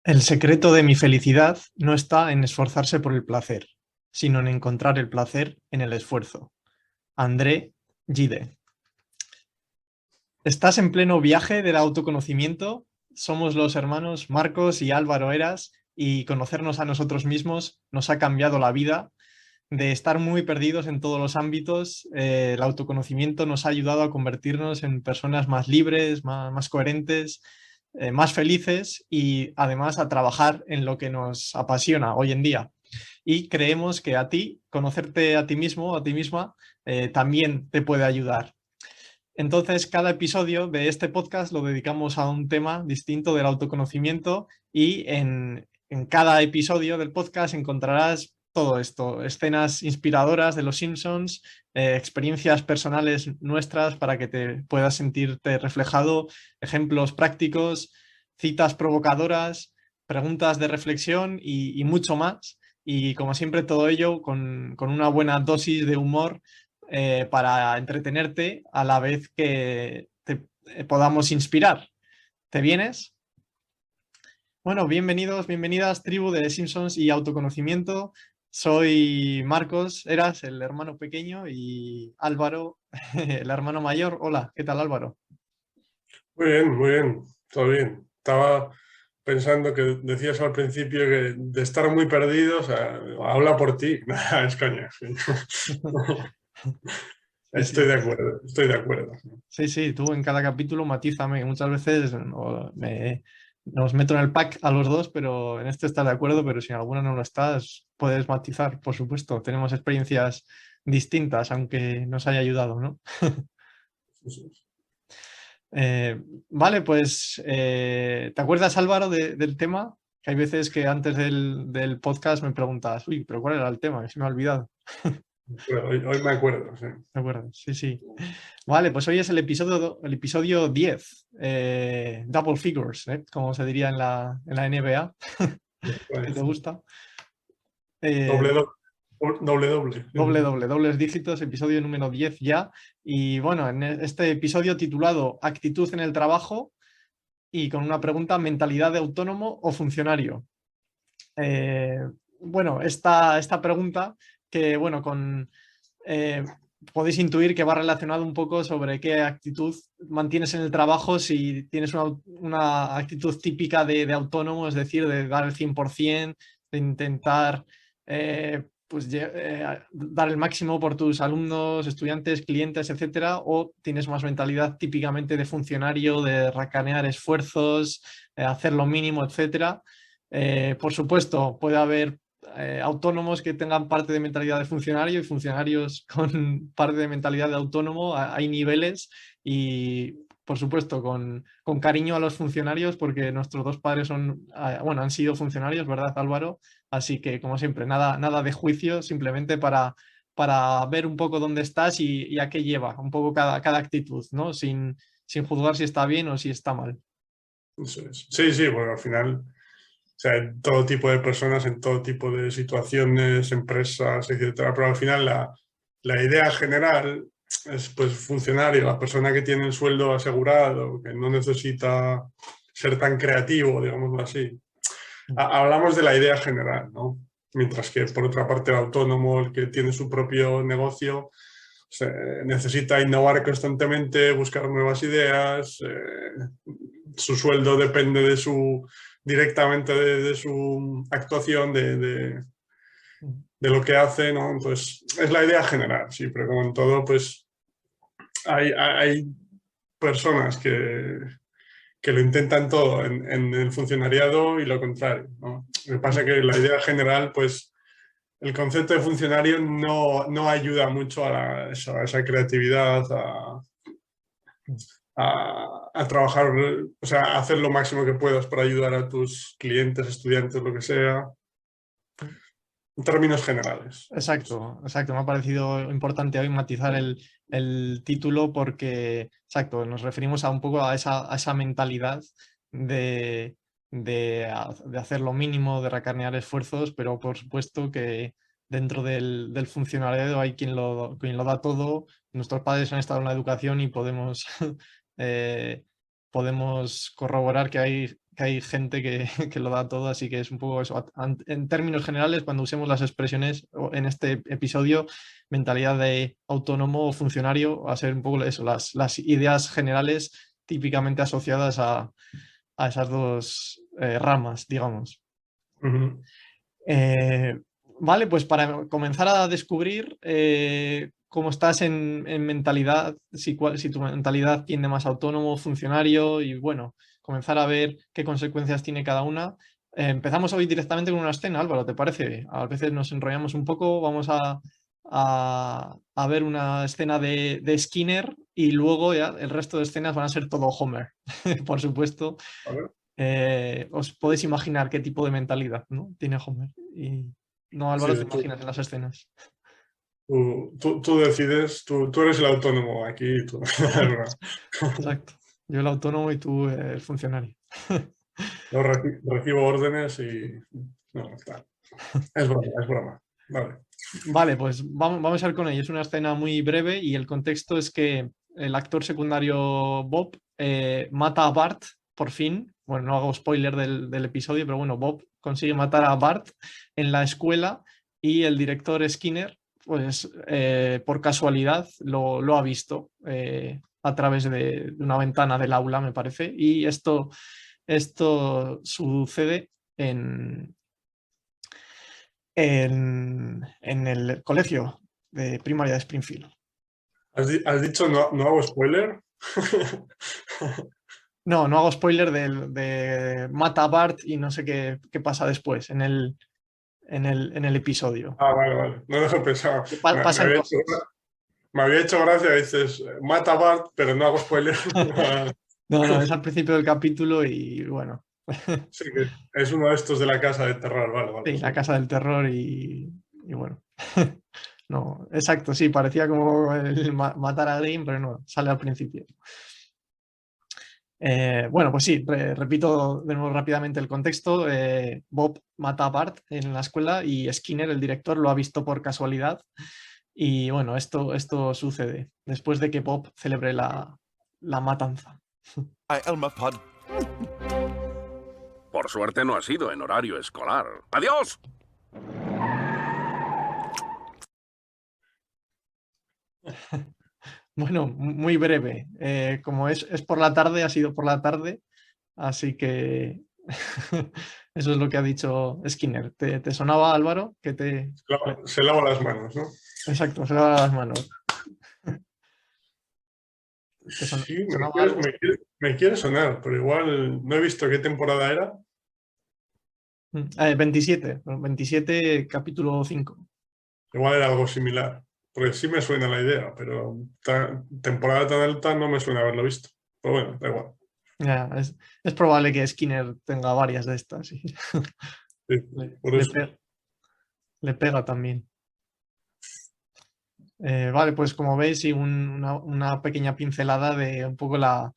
El secreto de mi felicidad no está en esforzarse por el placer, sino en encontrar el placer en el esfuerzo. André Gide. Estás en pleno viaje del autoconocimiento. Somos los hermanos Marcos y Álvaro Eras y conocernos a nosotros mismos nos ha cambiado la vida. De estar muy perdidos en todos los ámbitos, el autoconocimiento nos ha ayudado a convertirnos en personas más libres, más coherentes, más felices y además a trabajar en lo que nos apasiona hoy en día. Y creemos que a ti, conocerte a ti mismo, a ti misma, también te puede ayudar. Entonces, cada episodio de este podcast lo dedicamos a un tema distinto del autoconocimiento y en cada episodio del podcast encontrarás todo esto, escenas inspiradoras de los Simpsons, experiencias personales nuestras para que te puedas sentirte reflejado, ejemplos prácticos, citas provocadoras, preguntas de reflexión y mucho más. Y como siempre, todo ello con una buena dosis de humor para entretenerte a la vez que te podamos inspirar. ¿Te vienes? Bueno, bienvenidos, bienvenidas, tribu de Simpsons y autoconocimiento. Soy Marcos, Eras, el hermano pequeño, y Álvaro, el hermano mayor. Hola, ¿qué tal, Álvaro? Muy bien, todo bien. Estaba pensando que decías al principio que de estar muy perdido, o sea, habla por ti. Nada, es coña. Sí. Sí, sí. Estoy de acuerdo. Sí, sí, tú en cada capítulo matízame, que muchas veces nos meto en el pack a los dos, pero en este estás de acuerdo, pero si en alguna no lo estás, puedes matizar, por supuesto. Tenemos experiencias distintas, aunque nos haya ayudado, ¿no? Sí, sí. Eh, vale, pues, ¿te acuerdas, Álvaro, del tema? Que hay veces que antes del podcast me preguntas, uy, pero ¿cuál era el tema? Que se me ha olvidado. Pero hoy me acuerdo, sí. ¿Te acuerdas? Sí, sí. Vale, pues hoy es el episodio 10, Double Figures, como se diría en la NBA, que te Pues, gusta. Eh, doble, doble, doble. dobles dígitos, episodio número 10 ya. Y bueno, en este episodio titulado Actitud en el trabajo y con una pregunta, ¿mentalidad de autónomo o funcionario? Eh, bueno, esta pregunta que, bueno, eh, podéis intuir que va relacionado un poco sobre qué actitud mantienes en el trabajo, si tienes una actitud típica de autónomo, es decir, de dar el 100%, de intentar dar el máximo por tus alumnos, estudiantes, clientes, etcétera, o tienes más mentalidad típicamente de funcionario, de racanear esfuerzos, hacer lo mínimo, etcétera. Por supuesto, puede haber autónomos que tengan parte de mentalidad de funcionario y funcionarios con parte de mentalidad de autónomo. Hay niveles y, por supuesto, con cariño a los funcionarios porque nuestros dos padres bueno, han sido funcionarios, ¿verdad, Álvaro? Así que, como siempre, nada de juicio, simplemente para ver un poco dónde estás y a qué lleva un poco cada actitud, ¿no? Sin juzgar si está bien o si está mal. Eso es. Sí, sí, bueno, al final, o sea, en todo tipo de personas, en todo tipo de situaciones, empresas, etcétera, pero al final la idea general es pues funcionario, la persona que tiene el sueldo asegurado, que no necesita ser tan creativo, digámoslo así. Hablamos de la idea general, ¿no? Mientras que por otra parte el autónomo, el que tiene su propio negocio, necesita innovar constantemente, buscar nuevas ideas, su sueldo depende directamente de su actuación, de lo que hace, ¿no? Entonces, es la idea general, sí, pero como en todo, pues hay personas que lo intentan todo en el funcionariado y lo contrario, ¿no? Lo que pasa es que la idea general, pues el concepto de funcionario no ayuda mucho a esa creatividad, a trabajar, o sea, a hacer lo máximo que puedas para ayudar a tus clientes, estudiantes, lo que sea, en términos generales. Exacto, exacto. Me ha parecido importante hoy matizar el título porque, exacto, nos referimos a un poco a esa mentalidad de hacer lo mínimo, de racanear esfuerzos, pero por supuesto que dentro del funcionariado hay quien lo da todo. Nuestros padres han estado en la educación y podemos podemos corroborar que hay gente que lo da todo, así que es un poco eso. En términos generales, cuando usemos las expresiones en este episodio, mentalidad de autónomo o funcionario, va a ser un poco eso, las ideas generales típicamente asociadas a esas dos ramas, digamos. Ujú. Vale, pues para comenzar a descubrir cómo estás en mentalidad, si tu mentalidad tiende más autónomo, funcionario y bueno, comenzar a ver qué consecuencias tiene cada una. Empezamos hoy directamente con una escena, Álvaro, ¿te parece? A veces nos enrollamos un poco, vamos a ver una escena de Skinner y luego ya el resto de escenas van a ser todo Homer, por supuesto. ¿Vale? Os podéis imaginar qué tipo de mentalidad, ¿no? Tiene Homer. Y no, Sí, Álvaro, te imaginas en las escenas. tú decides, tú eres el autónomo aquí. Tú. Exacto. Yo el autónomo y tú el funcionario. Yo recibo órdenes y... No, está. Es broma, es broma. Vale. Vale, pues vamos a ver con ello. Es una escena muy breve y el contexto es que el actor secundario Bob mata a Bart por fin. Bueno, no hago spoiler del episodio, pero bueno, Bob consigue matar a Bart en la escuela y el director Skinner, pues por casualidad lo ha visto a través de una ventana del aula, me parece. Y esto sucede en el colegio de primaria de Springfield. ¿Has dicho no hago spoiler? No, no hago spoiler de mata a Bart y no sé qué pasa después en el episodio. Vale, vale. No lo pensaba. Pasan cosas. Me había hecho gracia, dices, mata a Bart, pero no hago spoiler. No, es al principio del capítulo y bueno. Sí, que es uno de estos de la casa de terror, vale, vale. Sí, Sí. la casa del terror y bueno. No, exacto, sí, parecía como el matar a Green, pero no, sale al principio. Bueno, pues sí, repito de nuevo rápidamente el contexto. Bob mata a Bart en la escuela y Skinner, el director, lo ha visto por casualidad. Y bueno, esto sucede después de que Bob celebre la matanza. Elmer Fudd. Por suerte no ha sido en horario escolar. ¡Adiós! Bueno, muy breve. Como es por la tarde, ha sido por la tarde, así que eso es lo que ha dicho Skinner. ¿Te sonaba, Álvaro? Se lava las manos, ¿no? Exacto, se lava las manos. Sí, sonaba algo? me quiere sonar, pero igual no he visto qué temporada era. 27 capítulo 5. Igual era algo similar, porque sí me suena la idea, pero temporada tan alta no me suena haberlo visto. Pero bueno, da igual. Ya, es probable que Skinner tenga varias de estas. Sí. Sí, por eso. Le pega también. Vale, pues como veis, sí, una pequeña pincelada de un poco la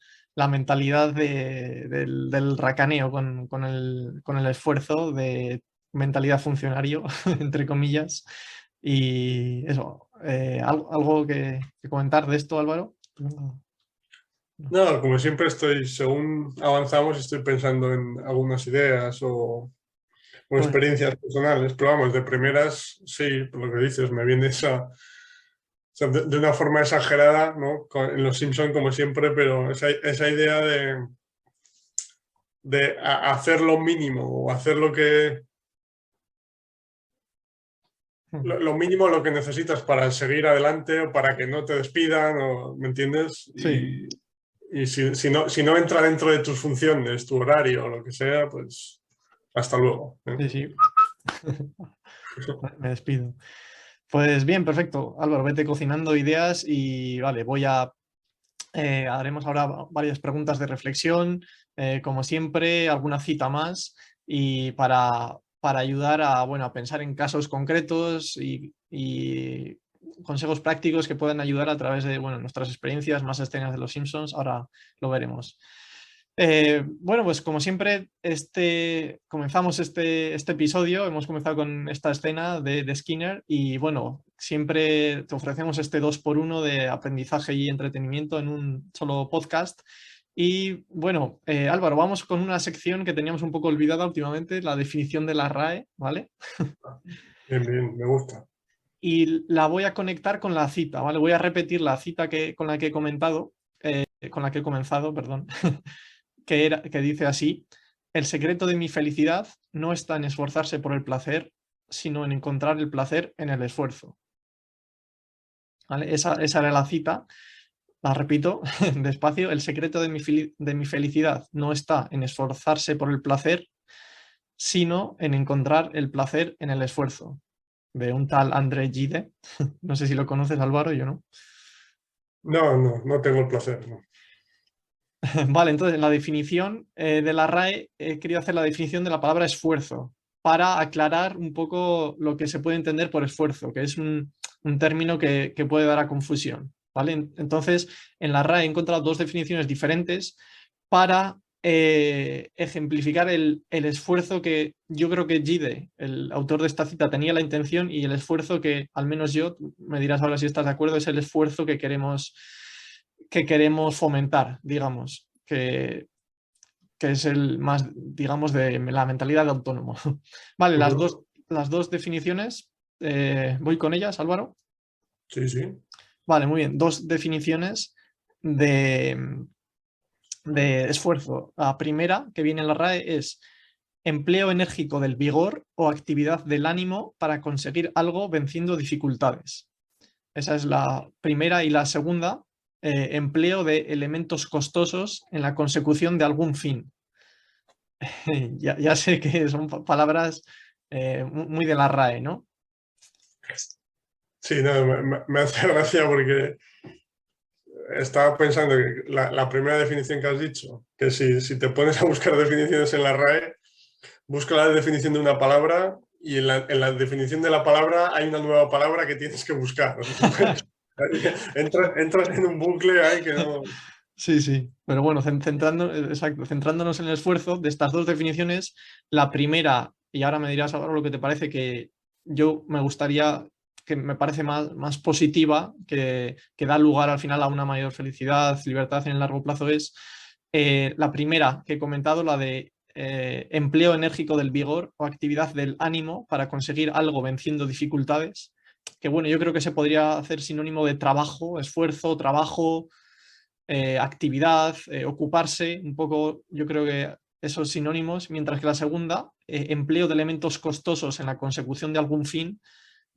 mentalidad del racaneo con el esfuerzo de mentalidad funcionario, entre comillas. Y eso, ¿algo que comentar de esto, Álvaro? No. No, como siempre según avanzamos, estoy pensando en algunas ideas o Pues, experiencias personales, pero vamos, de primeras, sí, por lo que dices, me viene o sea, de una forma exagerada, ¿no? En Los Simpson como siempre, pero esa idea de hacer lo mínimo o hacer lo mínimo lo que necesitas para seguir adelante o para que no te despidan, o, ¿me entiendes? sí, Y si no entra dentro de tus funciones, tu horario o lo que sea, pues hasta luego. sí, sí. Me despido. Pues bien, perfecto. Álvaro, vete cocinando ideas y vale, haremos ahora varias preguntas de reflexión, como siempre, alguna cita más y para ayudar a pensar en casos concretos y consejos prácticos que puedan ayudar a través de nuestras experiencias, más escenas de Los Simpsons. Ahora lo veremos. Bueno, pues como siempre, comenzamos este episodio, hemos comenzado con esta escena de Skinner y bueno, siempre te ofrecemos este 2x1 de aprendizaje y entretenimiento en un solo podcast Y bueno, Álvaro, vamos con una sección que teníamos un poco olvidada últimamente, la definición de la RAE, ¿vale? Bien, bien, me gusta. Y la voy a conectar con la cita, ¿vale? Voy a repetir la cita con la que he comentado, con la que he comenzado, perdón, que dice así: el secreto de mi felicidad no está en esforzarse por el placer, sino en encontrar el placer en el esfuerzo. ¿Vale? Esa era la cita. La repito despacio: el secreto de mi felicidad no está en esforzarse por el placer, sino en encontrar el placer en el esfuerzo. De un tal André Gide. No sé si lo conoces, Álvaro, yo no. No tengo el placer, no. Vale, entonces en la definición de la RAE he querido hacer la definición de la palabra esfuerzo para aclarar un poco lo que se puede entender por esfuerzo, que es un término que puede dar a confusión. ¿Vale? Entonces, en la RAE he encontrado dos definiciones diferentes para ejemplificar el esfuerzo que yo creo que Gide, el autor de esta cita, tenía la intención, y el esfuerzo que, al menos yo, me dirás ahora si estás de acuerdo, es el esfuerzo que queremos fomentar, digamos, que es el más, digamos, de la mentalidad de autónomo. Vale, las dos definiciones, voy con ellas, Álvaro. Sí, sí. Vale, muy bien. Dos definiciones de esfuerzo. La primera que viene en la RAE es empleo enérgico del vigor o actividad del ánimo para conseguir algo venciendo dificultades. Esa es la primera. Y la segunda, empleo de elementos costosos en la consecución de algún fin. Ya sé que son palabras muy de la RAE, ¿no? Sí, no, me hace gracia porque estaba pensando que la primera definición que has dicho, que si te pones a buscar definiciones en la RAE, busca la definición de una palabra y en la definición de la palabra hay una nueva palabra que tienes que buscar. Entras en un bucle ahí que no... Sí, sí. Pero bueno, centrándonos en el esfuerzo de estas dos definiciones, la primera, y ahora me dirás ahora lo que te parece, que yo me gustaría, que me parece más positiva, que da lugar al final a una mayor felicidad, libertad en el largo plazo, es la primera que he comentado, la de empleo enérgico del vigor o actividad del ánimo para conseguir algo venciendo dificultades. Que bueno, yo creo que se podría hacer sinónimo de trabajo, esfuerzo, trabajo, actividad, ocuparse, un poco, yo creo que esos sinónimos, mientras que la segunda, empleo de elementos costosos en la consecución de algún fin,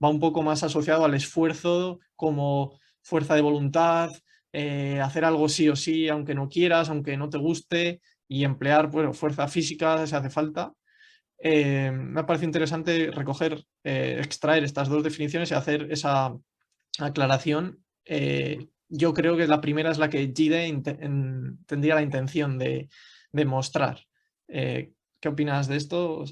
va un poco más asociado al esfuerzo como fuerza de voluntad, hacer algo sí o sí, aunque no quieras, aunque no te guste, y emplear, bueno, fuerza física si hace falta. Me parece interesante extraer estas dos definiciones y hacer esa aclaración. Yo creo que la primera es la que Gide tendría la intención de mostrar. ¿Qué opinas de esto?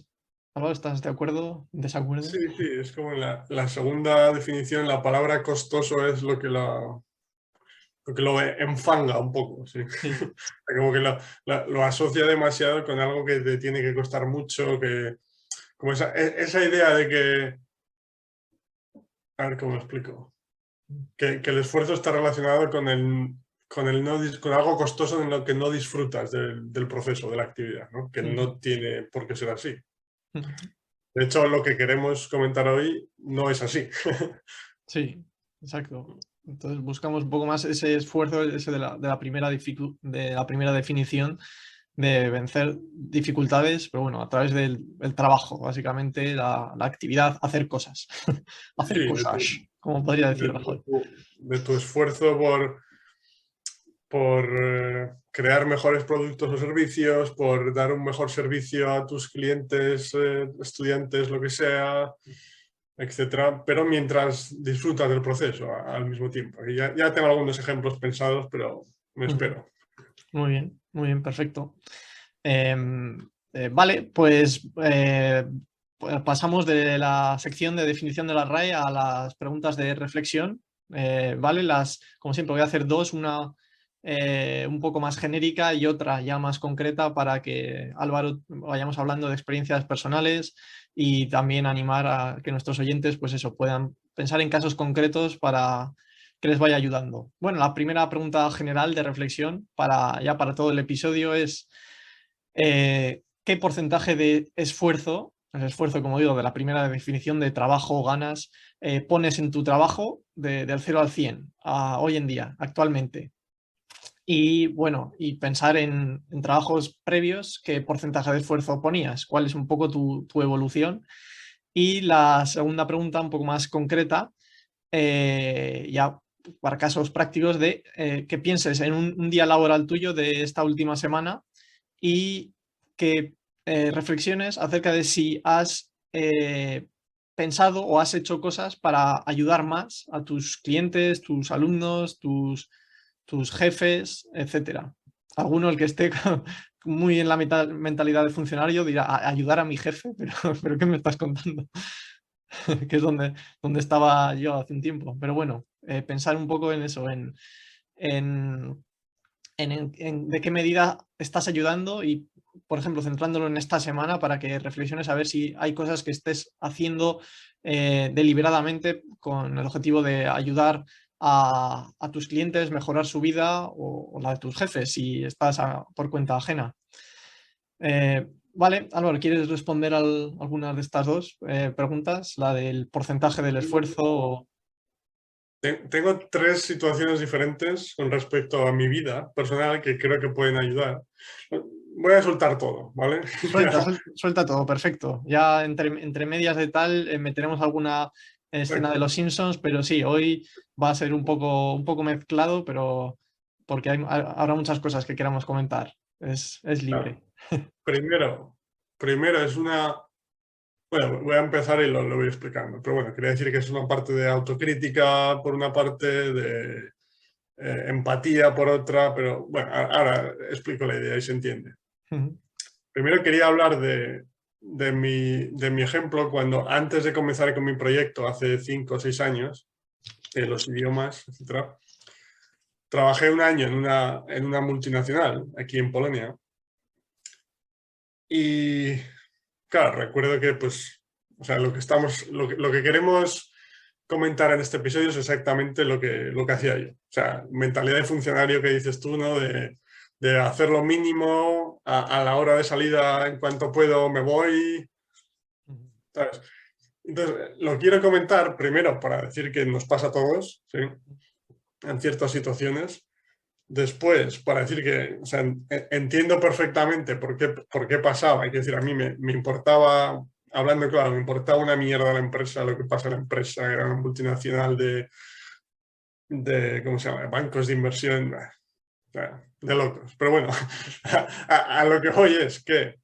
Álvaro, ¿estás de acuerdo? ¿Desacuerdo? Sí, sí, es como la segunda definición, la palabra costoso es lo que lo enfanga un poco, sí. Sí. Como que lo asocia demasiado con algo que te tiene que costar mucho, como esa idea de que, a ver cómo lo explico, que el esfuerzo está relacionado con algo costoso en lo que no disfrutas del proceso, de la actividad, ¿no? Que no tiene por qué ser así. De hecho, lo que queremos comentar hoy no es así. Sí, exacto. Entonces buscamos un poco más ese esfuerzo, ese de la primera definición, de vencer dificultades, pero bueno, a través del trabajo, básicamente, la actividad, hacer cosas. Hacer Sí, cosas, como podría decir Rajoy. de tu esfuerzo por crear mejores productos o servicios, por dar un mejor servicio a tus clientes, estudiantes, lo que sea, etcétera, pero mientras disfrutas del proceso al mismo tiempo. Y ya tengo algunos ejemplos pensados, pero me espero. Muy bien, perfecto. Vale, pues pasamos de la sección de definición de la RAE a las preguntas de reflexión. Vale, como siempre voy a hacer dos, una un poco más genérica y otra ya más concreta, para que Álvaro vayamos hablando de experiencias personales y también animar a que nuestros oyentes, pues eso, puedan pensar en casos concretos para que les vaya ayudando. Bueno, la primera pregunta general de reflexión para todo el episodio es ¿qué porcentaje de esfuerzo, el esfuerzo, como digo, de la primera definición de trabajo, ganas, pones en tu trabajo del 0 al 100 hoy en día, actualmente? Y bueno, y pensar en trabajos previos, ¿qué porcentaje de esfuerzo ponías? ¿Cuál es un poco tu evolución? Y la segunda pregunta, un poco más concreta, ya para casos prácticos de que pienses en un día laboral tuyo de esta última semana y que reflexiones acerca de si has pensado o has hecho cosas para ayudar más a tus clientes, tus alumnos, tus jefes, etcétera. Alguno, el que esté muy en la mentalidad de funcionario, dirá: ayudar a mi jefe, pero ¿qué me estás contando? Que es donde estaba yo hace un tiempo. Pero bueno, pensar un poco en eso, en de qué medida estás ayudando y, por ejemplo, centrándolo en esta semana para que reflexiones a ver si hay cosas que estés haciendo deliberadamente con el objetivo de ayudar a tus clientes, mejorar su vida o la de tus jefes si estás por cuenta ajena. Vale, Álvaro, ¿quieres responder a algunas de estas dos preguntas? La del porcentaje del esfuerzo. Tengo tres situaciones diferentes con respecto a mi vida personal que creo que pueden ayudar. Voy a soltar todo, ¿vale? Suelta todo, perfecto. Ya entre medias de tal meteremos alguna escena de los Simpsons, pero sí, hoy va a ser un poco mezclado, pero porque habrá muchas cosas que queramos comentar. Es libre. Primero es una... Bueno, voy a empezar y lo voy explicando, pero bueno, quería decir que es una parte de autocrítica por una parte, de empatía por otra, pero bueno, ahora explico la idea y se entiende. Primero quería hablar de mi ejemplo cuando antes de comenzar con mi proyecto, hace 5 o 6 años, los idiomas, etc. Trabajé un año en una multinacional aquí en Polonia y claro, recuerdo que pues, o sea, lo que queremos comentar en este episodio es exactamente lo que hacía yo. O sea, mentalidad de funcionario que dices tú, ¿no? De hacer lo mínimo a la hora de salida, en cuanto puedo me voy, ¿sabes? Entonces, lo quiero comentar primero para decir que nos pasa a todos, ¿sí? En ciertas situaciones. Después, para decir que, o sea, entiendo perfectamente por qué pasaba. Hay que decir, a mí me importaba, hablando claro, me importaba una mierda la empresa, lo que pasa en la empresa, era una multinacional ¿cómo se llama? Bancos de inversión, de locos. Pero bueno, a lo que voy es que,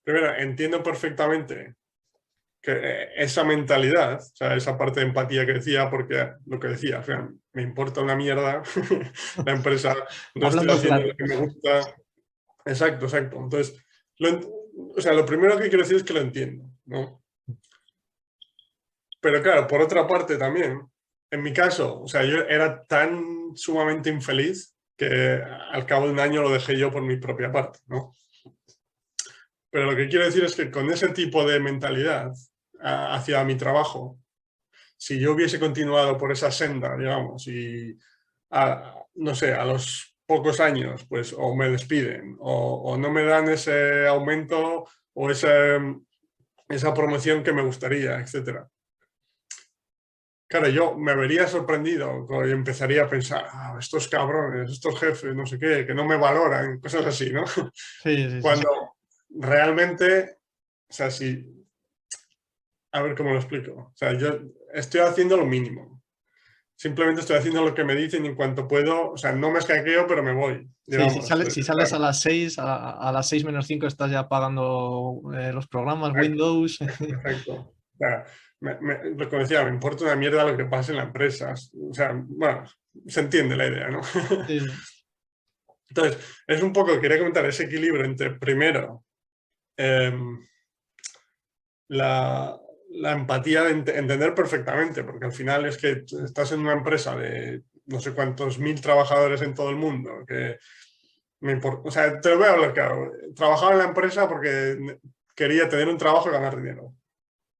primero, entiendo perfectamente que esa mentalidad, o sea, esa parte de empatía que decía, porque lo que decía, o sea, me importa una mierda la empresa, no estoy haciendo lo que me gusta. Exacto. Entonces, o sea, lo primero que quiero decir es que lo entiendo, ¿no? Pero claro, por otra parte también, en mi caso, o sea, yo era tan sumamente infeliz que al cabo de un año lo dejé yo por mi propia parte, ¿no? Pero lo que quiero decir es que con ese tipo de mentalidad hacia mi trabajo, si yo hubiese continuado por esa senda, digamos, y no sé, a los pocos años, pues o me despiden o no me dan ese aumento o esa promoción que me gustaría, etc. Claro, yo me vería sorprendido y empezaría a pensar, estos cabrones, estos jefes, no sé qué, que no me valoran, cosas así, ¿no? Sí. Cuando realmente, o sea, a ver cómo lo explico. O sea, yo estoy haciendo lo mínimo. Simplemente estoy haciendo lo que me dicen y en cuanto puedo, o sea, no me escaqueo, pero me voy. Digamos, Sí, si sales a las 6, a las 6 menos 5 estás ya pagando los programas, Windows. Exacto. O sea, lo que decía, me importa una mierda lo que pase en la empresa. O sea, bueno, se entiende la idea, ¿no? Sí. Entonces, es un poco, quería comentar ese equilibrio entre, primero, la empatía de entender perfectamente, porque al final es que estás en una empresa de no sé cuántos mil trabajadores en todo el mundo, que o sea, te lo voy a hablar claro. Trabajaba en la empresa porque quería tener un trabajo y ganar dinero.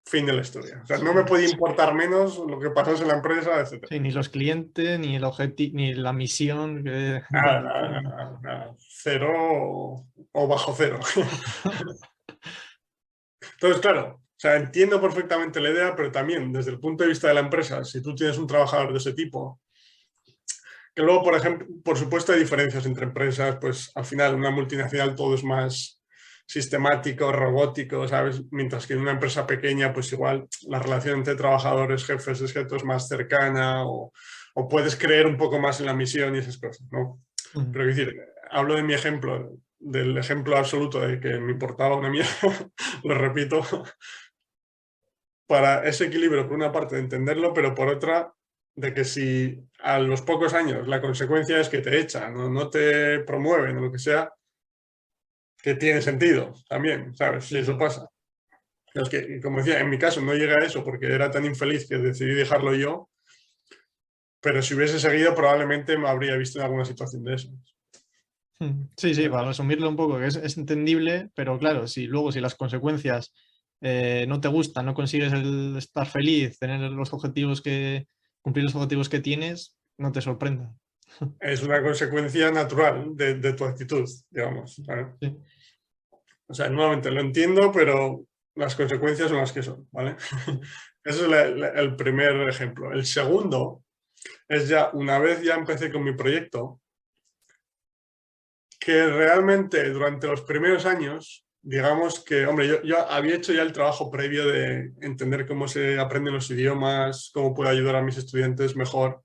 fin de la historia. O sea, no me podía importar menos lo que pasase en la empresa, etc. Sí, ni los clientes, ni el objetivo, ni la misión. Nada, nada, nada, nada. Cero o bajo cero. Entonces, claro, o sea, entiendo perfectamente la idea, pero también desde el punto de vista de la empresa, si tú tienes un trabajador de ese tipo, que luego, por ejemplo, por supuesto hay diferencias entre empresas, pues al final una multinacional todo es más sistemático, robótico, ¿sabes? Mientras que en una empresa pequeña, pues igual la relación entre trabajadores, jefes, es más cercana o puedes creer un poco más en la misión y esas cosas, ¿no? Pero quiero decir, hablo de mi ejemplo, del ejemplo absoluto de que me importaba una mierda, lo repito, para ese equilibrio, por una parte, de entenderlo, pero por otra, de que si a los pocos años la consecuencia es que te echan o no te promueven o lo que sea, que tiene sentido también, ¿sabes? Si eso pasa. Es que, como decía, en mi caso no llegué a eso porque era tan infeliz que decidí dejarlo yo, pero si hubiese seguido probablemente me habría visto en alguna situación de eso. Sí, sí, para resumirlo un poco, que es entendible, pero claro, si luego si las consecuencias no te gustan, no consigues el estar feliz, tener los objetivos cumplir los objetivos que tienes, no te sorprenda. Es una consecuencia natural de tu actitud, digamos, ¿vale? Sí. O sea, nuevamente lo entiendo, pero las consecuencias son las que son, ¿vale? Ese es el primer ejemplo. El segundo es ya, una vez ya empecé con mi proyecto, que realmente durante los primeros años, digamos que, hombre, yo había hecho ya el trabajo previo de entender cómo se aprenden los idiomas, cómo puedo ayudar a mis estudiantes mejor,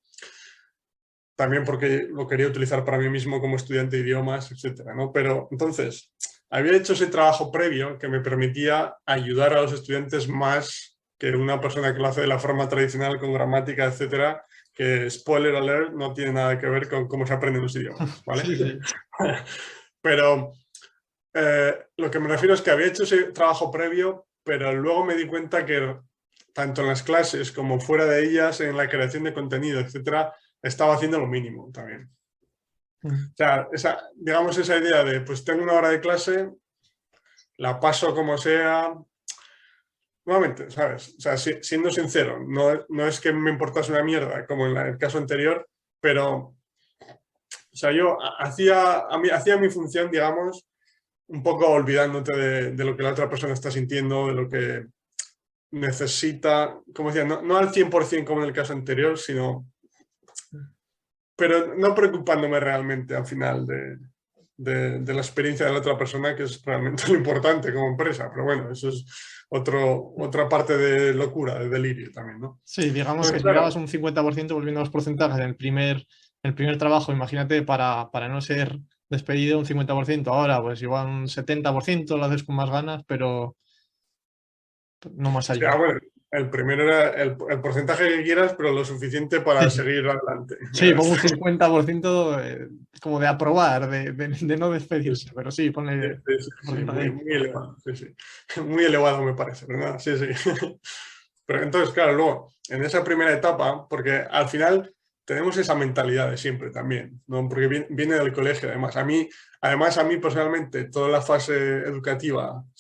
también porque lo quería utilizar para mí mismo como estudiante de idiomas, etcétera, ¿no? Pero entonces, había hecho ese trabajo previo que me permitía ayudar a los estudiantes más que una persona que lo hace de la forma tradicional con gramática, etcétera, que, spoiler alert, no tiene nada que ver con cómo se aprenden los idiomas, ¿vale? Sí, sí. Pero lo que me refiero es que había hecho ese trabajo previo, pero luego me di cuenta que tanto en las clases como fuera de ellas, en la creación de contenido, etcétera, estaba haciendo lo mínimo también. O sea, digamos esa idea de, pues tengo una hora de clase, la paso como sea. Nuevamente, ¿sabes? O sea, siendo sincero, no es que me importase una mierda, como en el caso anterior, pero, o sea, yo hacía mi función, digamos, un poco olvidándote de lo que la otra persona está sintiendo, de lo que necesita, como decía, no al 100% como en el caso anterior, sino, pero no preocupándome realmente al final de la experiencia de la otra persona, que es realmente lo importante como empresa. Pero bueno, eso es otra parte de locura, de delirio también, ¿no? Sí, digamos Pues que si claro, grabas un 50%, volviendo a los porcentajes, el primer trabajo, imagínate, para no ser despedido un 50%, ahora pues igual un 70% lo haces con más ganas, pero no más allá. bueno, el primero era el porcentaje que quieras, pero lo suficiente para seguir adelante. Sí, pongo un 50% como de aprobar, de no despedirse, pero sí, ponle... Sí, muy elevado, sí, sí. Muy elevado me parece, ¿verdad? Sí, sí. Pero entonces, claro, luego, en esa primera etapa, porque al final tenemos esa mentalidad de siempre también, ¿no? Porque viene del colegio, además. Además, a mí personalmente, toda la fase educativa, o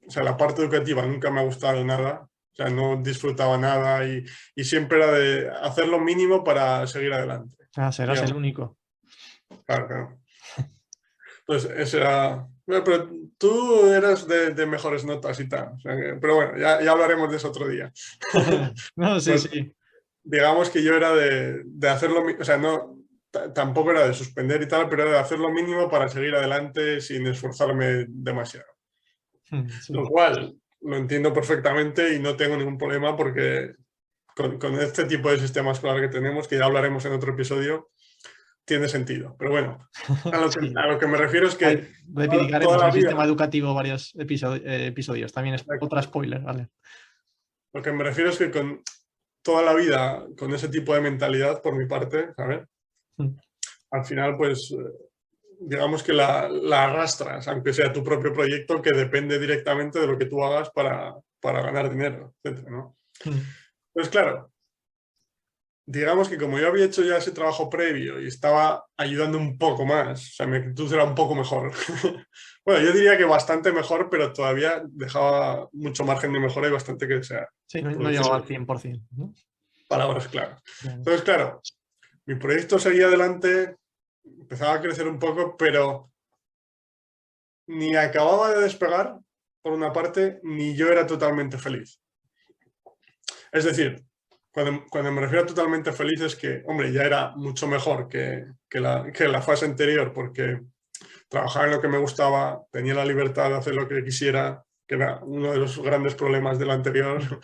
sea, la parte educativa nunca me ha gustado nada, o sea, no disfrutaba nada y siempre era de hacer lo mínimo para seguir adelante. Serás el Digamos. único. Claro, claro. Pues ese era... Bueno, pero tú eras de mejores notas y tal. O sea pero bueno, ya hablaremos de eso otro día. No, sí, Pues, sí. digamos que yo era de hacerlo, o sea, no, tampoco era de suspender y tal, pero era de hacer lo mínimo para seguir adelante sin esforzarme demasiado. Sí. Lo cual lo entiendo perfectamente y no tengo ningún problema porque con este tipo de sistema escolar que tenemos, que ya hablaremos en otro episodio, tiene sentido. Pero bueno, Sí. a lo que me refiero es que toda Reivindicaremos la el sistema vida, educativo varios episodios. También es otra spoiler, ¿vale? lo que me refiero es que con toda la vida, con ese tipo de mentalidad por mi parte, ¿sabes? Al final, pues, digamos que la arrastras, aunque sea tu propio proyecto, que depende directamente de lo que tú hagas para ganar dinero, etc., ¿no? Pues claro, digamos que como yo había hecho ya ese trabajo previo y estaba ayudando un poco más, o sea, mi actitud era un poco mejor, Bueno, yo diría que bastante mejor, pero todavía dejaba mucho margen de mejora y bastante que desear. Sí, no, no Por llegaba decirlo al 100%, ¿no? palabras claras. Claro. Entonces, claro, mi proyecto seguía adelante, empezaba a crecer un poco, pero ni acababa de despegar, por una parte, ni yo era totalmente feliz. Es decir, cuando me refiero a totalmente feliz es que, hombre, ya era mucho mejor que la fase anterior, porque trabajaba en lo que me gustaba, tenía la libertad de hacer lo que quisiera, que era uno de los grandes problemas del anterior,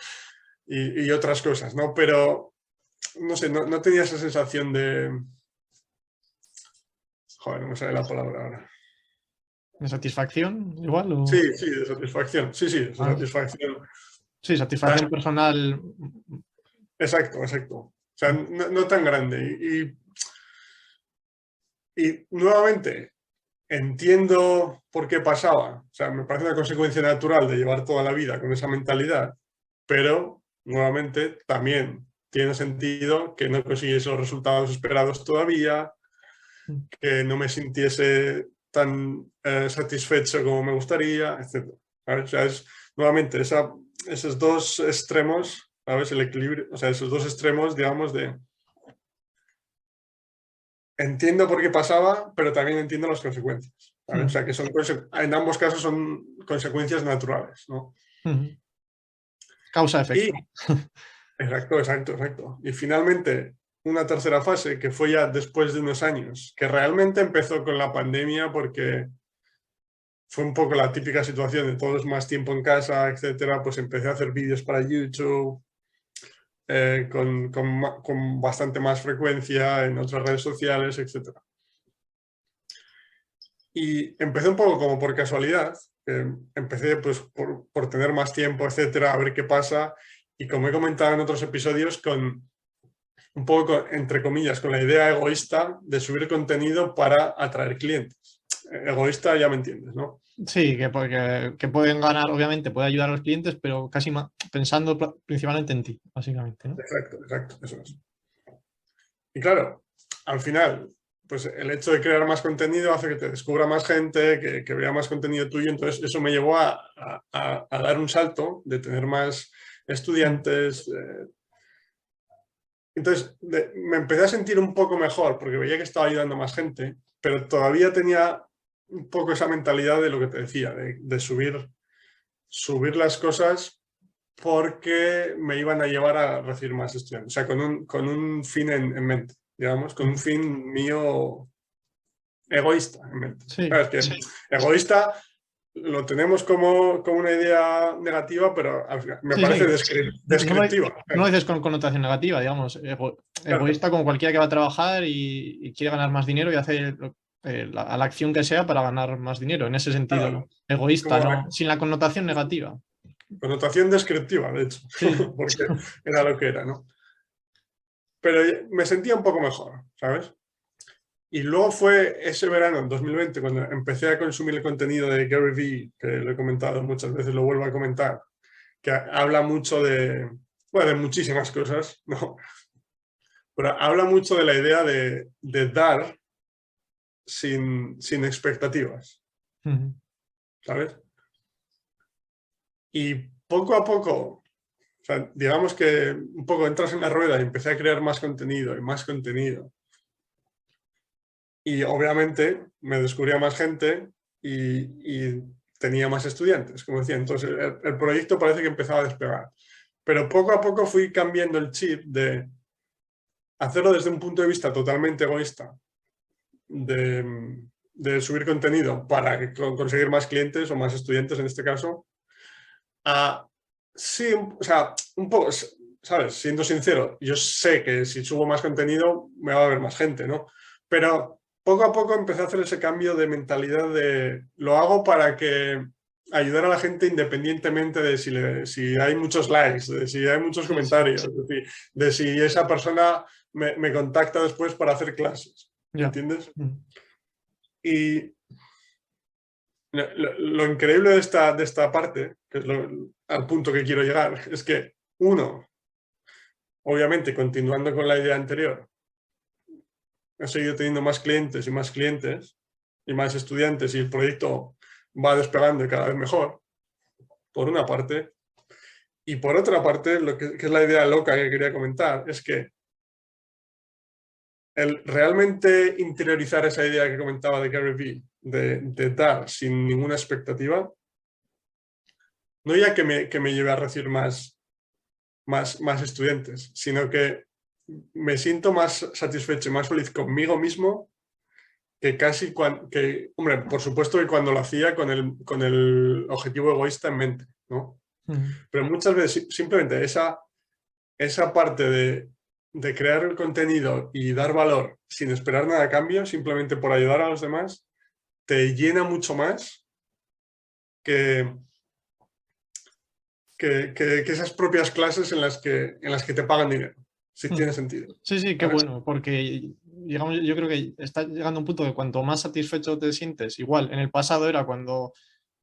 y otras cosas, ¿no? Pero, no sé, no tenía esa sensación de... Joder, no me sale la palabra ahora. ¿De satisfacción igual? O... Sí, sí, de satisfacción. Sí, sí, de Ah, satisfacción. sí, satisfacción personal. Exacto, exacto. O sea, no tan grande. Y nuevamente, entiendo por qué pasaba. O sea, me parece una consecuencia natural de llevar toda la vida con esa mentalidad, pero nuevamente también tiene sentido que no consiguiese los resultados esperados todavía, que no me sintiese tan satisfecho como me gustaría, etc. ¿Sabes? O sea, es nuevamente esos dos extremos, ¿sabes? El equilibrio, o sea, esos dos extremos, digamos, de entiendo por qué pasaba, pero también entiendo las consecuencias. ¿Vale? O sea, que en ambos casos son consecuencias naturales, ¿no? Causa-efecto. Y, exacto, exacto, exacto. Y finalmente, una tercera fase, que fue ya después de unos años, que realmente empezó con la pandemia porque fue un poco la típica situación de todos más tiempo en casa, etcétera, pues empecé a hacer vídeos para YouTube con bastante más frecuencia en otras redes sociales, etcétera. Y empecé un poco como por casualidad, empecé pues por tener más tiempo, etcétera, a ver qué pasa, y como he comentado en otros episodios, con un poco, entre comillas, con la idea egoísta de subir contenido para atraer clientes. Egoísta, ya me entiendes, ¿no? Sí, que pueden ganar, obviamente, puede ayudar a los clientes, pero casi pensando principalmente en ti, básicamente, ¿no? Exacto, exacto, eso es. Y claro, al final, pues el hecho de crear más contenido hace que te descubra más gente, que vea más contenido tuyo, entonces eso me llevó a dar un salto de tener más estudiantes. Entonces me empecé a sentir un poco mejor porque veía que estaba ayudando a más gente, pero todavía tenía un poco esa mentalidad de lo que te decía, de subir las cosas porque me iban a llevar a recibir más estudiantes, o sea, con un fin en mente, digamos, con un fin mío egoísta en mente. Sí, ¿Sabes? Que egoísta lo tenemos como una idea negativa, pero me sí, parece sí. descriptiva. No lo dices con connotación negativa, digamos. Claro, Egoísta como cualquiera que va a trabajar y quiere ganar más dinero y hace la acción que sea para ganar más dinero. En ese sentido, claro, egoísta, como no, sin la connotación negativa. connotación descriptiva, de hecho, Sí. porque era lo que era, ¿no? Pero me sentía un poco mejor, ¿sabes? Y luego fue ese verano, en 2020, cuando empecé a consumir el contenido de Gary Vee, que lo he comentado muchas veces, lo vuelvo a comentar, que habla mucho bueno, de muchísimas cosas, ¿no? Pero habla mucho de la idea de dar sin expectativas, ¿sabes? Y poco a poco, o sea, digamos que un poco entras en la rueda y empecé a crear más contenido y más contenido. Y obviamente me descubría más gente y tenía más estudiantes, como decía. Entonces el proyecto parece que empezaba a despegar. Pero poco a poco fui cambiando el chip de hacerlo desde un punto de vista totalmente egoísta, de subir contenido para conseguir más clientes o más estudiantes en este caso, sí, o sea, un poco, ¿sabes? Siendo sincero, yo sé que si subo más contenido me va a ver más gente, ¿no? Pero poco a poco empecé a hacer ese cambio de mentalidad de lo hago para que ayudar a la gente independientemente de si hay muchos likes, de si hay muchos Sí, sí. comentarios, de si esa persona me contacta después para hacer clases, Ya. ¿entiendes? Y lo increíble de esta parte, que es al punto que quiero llegar, es que uno, obviamente continuando con la idea anterior, he seguido teniendo más clientes y más estudiantes y el proyecto va despegando y cada vez mejor, por una parte. Y por otra parte, que es la idea loca que quería comentar, es que el realmente interiorizar esa idea que comentaba de Gary Vee, de dar sin ninguna expectativa, no ya que me lleve a recibir más estudiantes, sino que me siento más satisfecho y más feliz conmigo mismo que casi hombre, por supuesto que cuando lo hacía con el objetivo egoísta en mente, ¿no? Pero muchas veces simplemente esa parte de crear el contenido y dar valor sin esperar nada a cambio, simplemente por ayudar a los demás, te llena mucho más que esas propias clases en las que te pagan dinero, si tiene sentido. Sí, qué bueno, porque digamos, yo creo que está llegando a un punto que cuanto más satisfecho te sientes, igual, en el pasado era cuando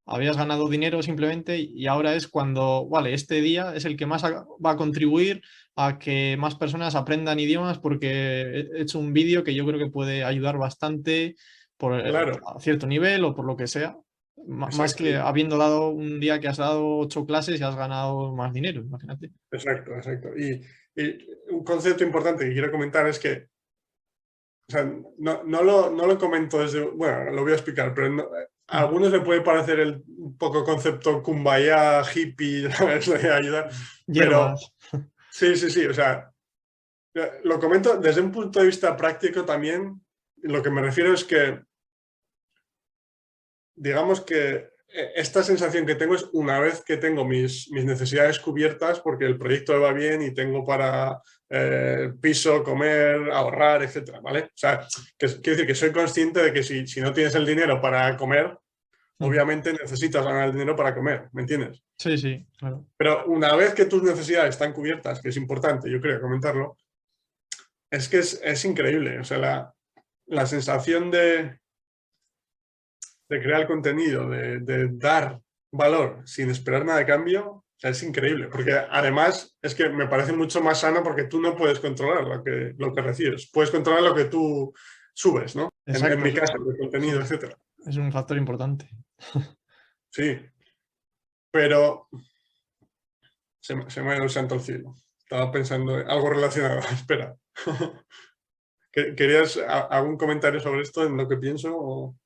habías ganado dinero simplemente y ahora es cuando, vale, este día es el que más va a contribuir a que más personas aprendan idiomas porque he hecho un vídeo que yo creo que puede ayudar bastante Claro. a cierto nivel o por lo que sea. Más Exacto. que habiendo dado un día que has dado 8 clases y has ganado más dinero, imagínate. Exacto. Y un concepto importante que quiero comentar es que, o sea, no lo comento desde, bueno, lo voy a explicar, pero a algunos le puede parecer un poco concepto kumbaya, hippie, ¿sabes? De ayudar, pero Hierbas. sí, o sea, lo comento desde un punto de vista práctico también. Lo que me refiero es que, digamos que esta sensación que tengo es una vez que tengo mis necesidades cubiertas porque el proyecto va bien y tengo para piso, comer, ahorrar, etcétera, ¿vale? O sea, quiero decir que soy consciente de que si no tienes el dinero para comer, obviamente necesitas ganar el dinero para comer, ¿me entiendes? Sí, claro. Pero una vez que tus necesidades están cubiertas, que es importante, yo creo, comentarlo, es que es increíble. O sea, la sensación de crear contenido, de dar valor sin esperar nada de cambio, o sea, es increíble. Porque además es que me parece mucho más sano porque tú no puedes controlar lo que recibes. Puedes controlar lo que tú subes, ¿no? En mi caso, de contenido, etcétera. Es un factor importante. Sí, pero se me ha ido el santo al cielo. Estaba pensando en algo relacionado. Espera. ¿Querías algún comentario sobre esto en lo que pienso? O...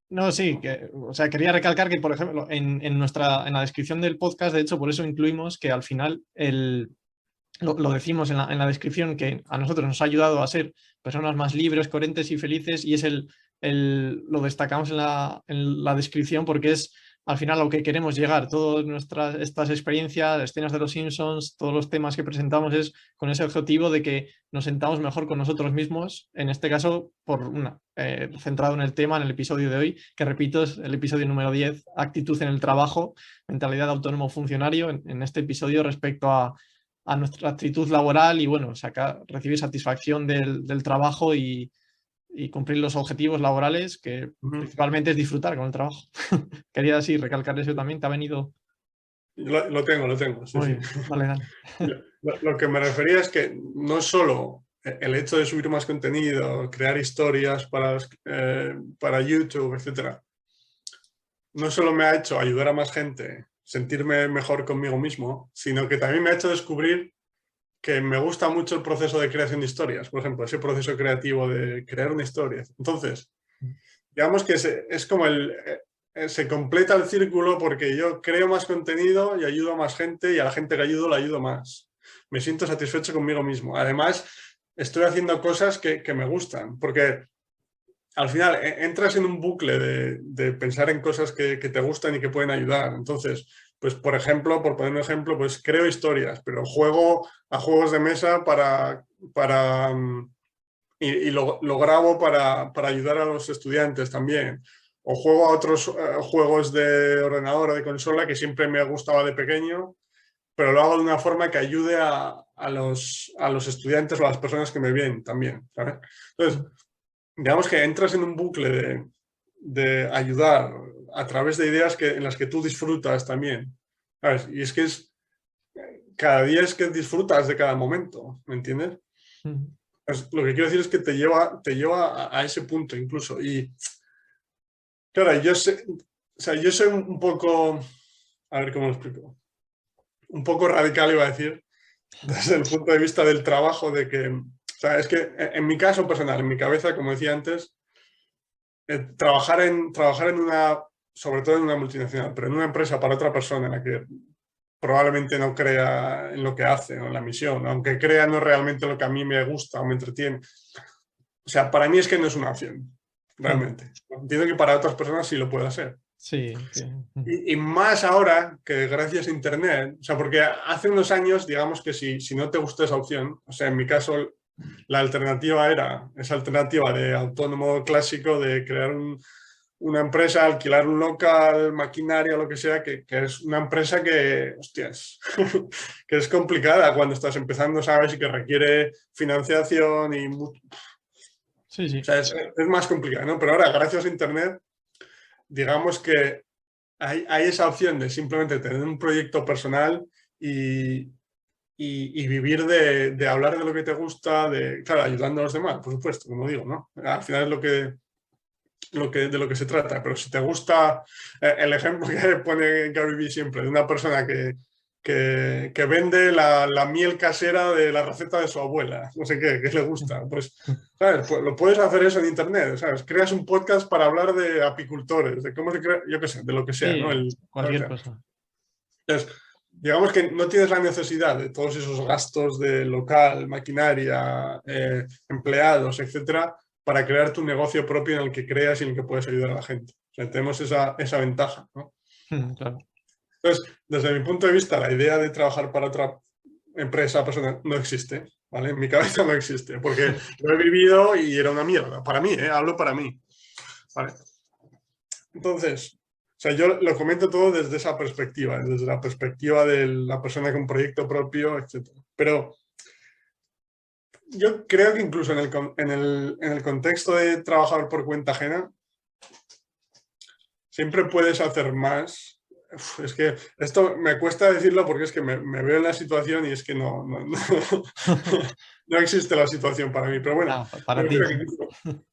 No, sí, o sea, quería recalcar que, por ejemplo, en la descripción del podcast, de hecho, por eso incluimos que al final lo decimos en la descripción, que a nosotros nos ha ayudado a ser personas más libres, coherentes y felices, y es lo destacamos en la descripción porque es al final a lo que queremos llegar. Todas estas experiencias, escenas de los Simpsons, todos los temas que presentamos es con ese objetivo de que nos sentamos mejor con nosotros mismos, en este caso centrado en el tema, en el episodio de hoy, que repito, es el episodio número 10, actitud en el trabajo, mentalidad de autónomo funcionario, en este episodio respecto a nuestra actitud laboral y bueno, recibir satisfacción del trabajo y cumplir los objetivos laborales, que principalmente es disfrutar con el trabajo. Quería así recalcar eso también, ¿te ha venido? Lo tengo, sí. Muy bien, vale. Lo que me refería es que no solo el hecho de subir más contenido, crear historias para YouTube, etcétera, no solo me ha hecho ayudar a más gente, sentirme mejor conmigo mismo, sino que también me ha hecho descubrir que me gusta mucho el proceso de creación de historias, por ejemplo, ese proceso creativo de crear una historia. Entonces, digamos que es como se completa el círculo porque yo creo más contenido y ayudo a más gente y a la gente que ayudo la ayudo más. Me siento satisfecho conmigo mismo. Además, estoy haciendo cosas que me gustan, porque al final entras en un bucle de pensar en cosas que te gustan y que pueden ayudar. Entonces, pues por ejemplo, por poner un ejemplo, pues creo historias, pero juego a juegos de mesa y lo grabo para ayudar a los estudiantes también. O juego a otros juegos de ordenador o de consola que siempre me gustaba de pequeño, pero lo hago de una forma que ayude a los estudiantes o a las personas que me ven también, ¿sabes? Entonces, digamos que entras en un bucle de ayudar a través de ideas en las que tú disfrutas también, ¿sabes? Y es que cada día es que disfrutas de cada momento, ¿me entiendes? Lo que quiero decir es que te lleva a ese punto incluso. Y Claro, yo sé, o sea, yo soy un poco, a ver cómo lo explico, un poco radical, iba a decir, desde el punto de vista del trabajo, de que, o sea, es que en mi caso personal, en mi cabeza, como decía antes, trabajar en una, sobre todo en una multinacional, pero en una empresa para otra persona en la que probablemente no crea en lo que hace o en la misión, aunque crea no realmente lo que a mí me gusta o me entretiene. O sea, para mí es que no es una opción, realmente. Entiendo que para otras personas sí lo puede ser. Sí, sí. Y más ahora que gracias a Internet, o sea, porque hace unos años, digamos que si no te gusta esa opción, o sea, en mi caso, la alternativa era esa alternativa de autónomo clásico, de crear una empresa, alquilar un local, maquinaria, lo que sea, que es una empresa que, hostias, que es complicada cuando estás empezando, ¿sabes? Y que requiere financiación y... Sí, O sí. sea, es más complicado, ¿no? Pero ahora, gracias a Internet, digamos que hay esa opción de simplemente tener un proyecto personal y vivir de hablar de lo que te gusta, claro, ayudando a los demás, por supuesto, como digo, ¿no? Al final es de lo que se trata, pero si te gusta el ejemplo que pone Gary Vee siempre, de una persona que vende la miel casera de la receta de su abuela, no sé qué, que le gusta, pues, ¿sabes? Pues lo puedes hacer eso en Internet, ¿sabes? Creas un podcast para hablar de apicultores, de cómo se crea, yo qué sé, de lo que sea, ¿no? Sí, O cualquier sea, cosa. entonces, digamos que no tienes la necesidad de todos esos gastos de local, maquinaria, empleados, etcétera, para crear tu negocio propio en el que creas y en el que puedes ayudar a la gente. O sea, tenemos esa ventaja, ¿no? Claro. Entonces, desde mi punto de vista, la idea de trabajar para otra empresa, persona, no existe, ¿vale? En mi cabeza no existe, porque lo he vivido y era una mierda. Para mí, hablo para mí, ¿vale? Entonces, o sea, yo lo comento todo desde esa perspectiva, desde la perspectiva de la persona con proyecto propio, etc. Pero yo creo que incluso en el contexto de trabajar por cuenta ajena, siempre puedes hacer más. Uf, es que esto me cuesta decirlo porque es que me veo en la situación y es que no existe la situación para mí. Pero bueno, Ah, me para ti, refiero a que sí. incluso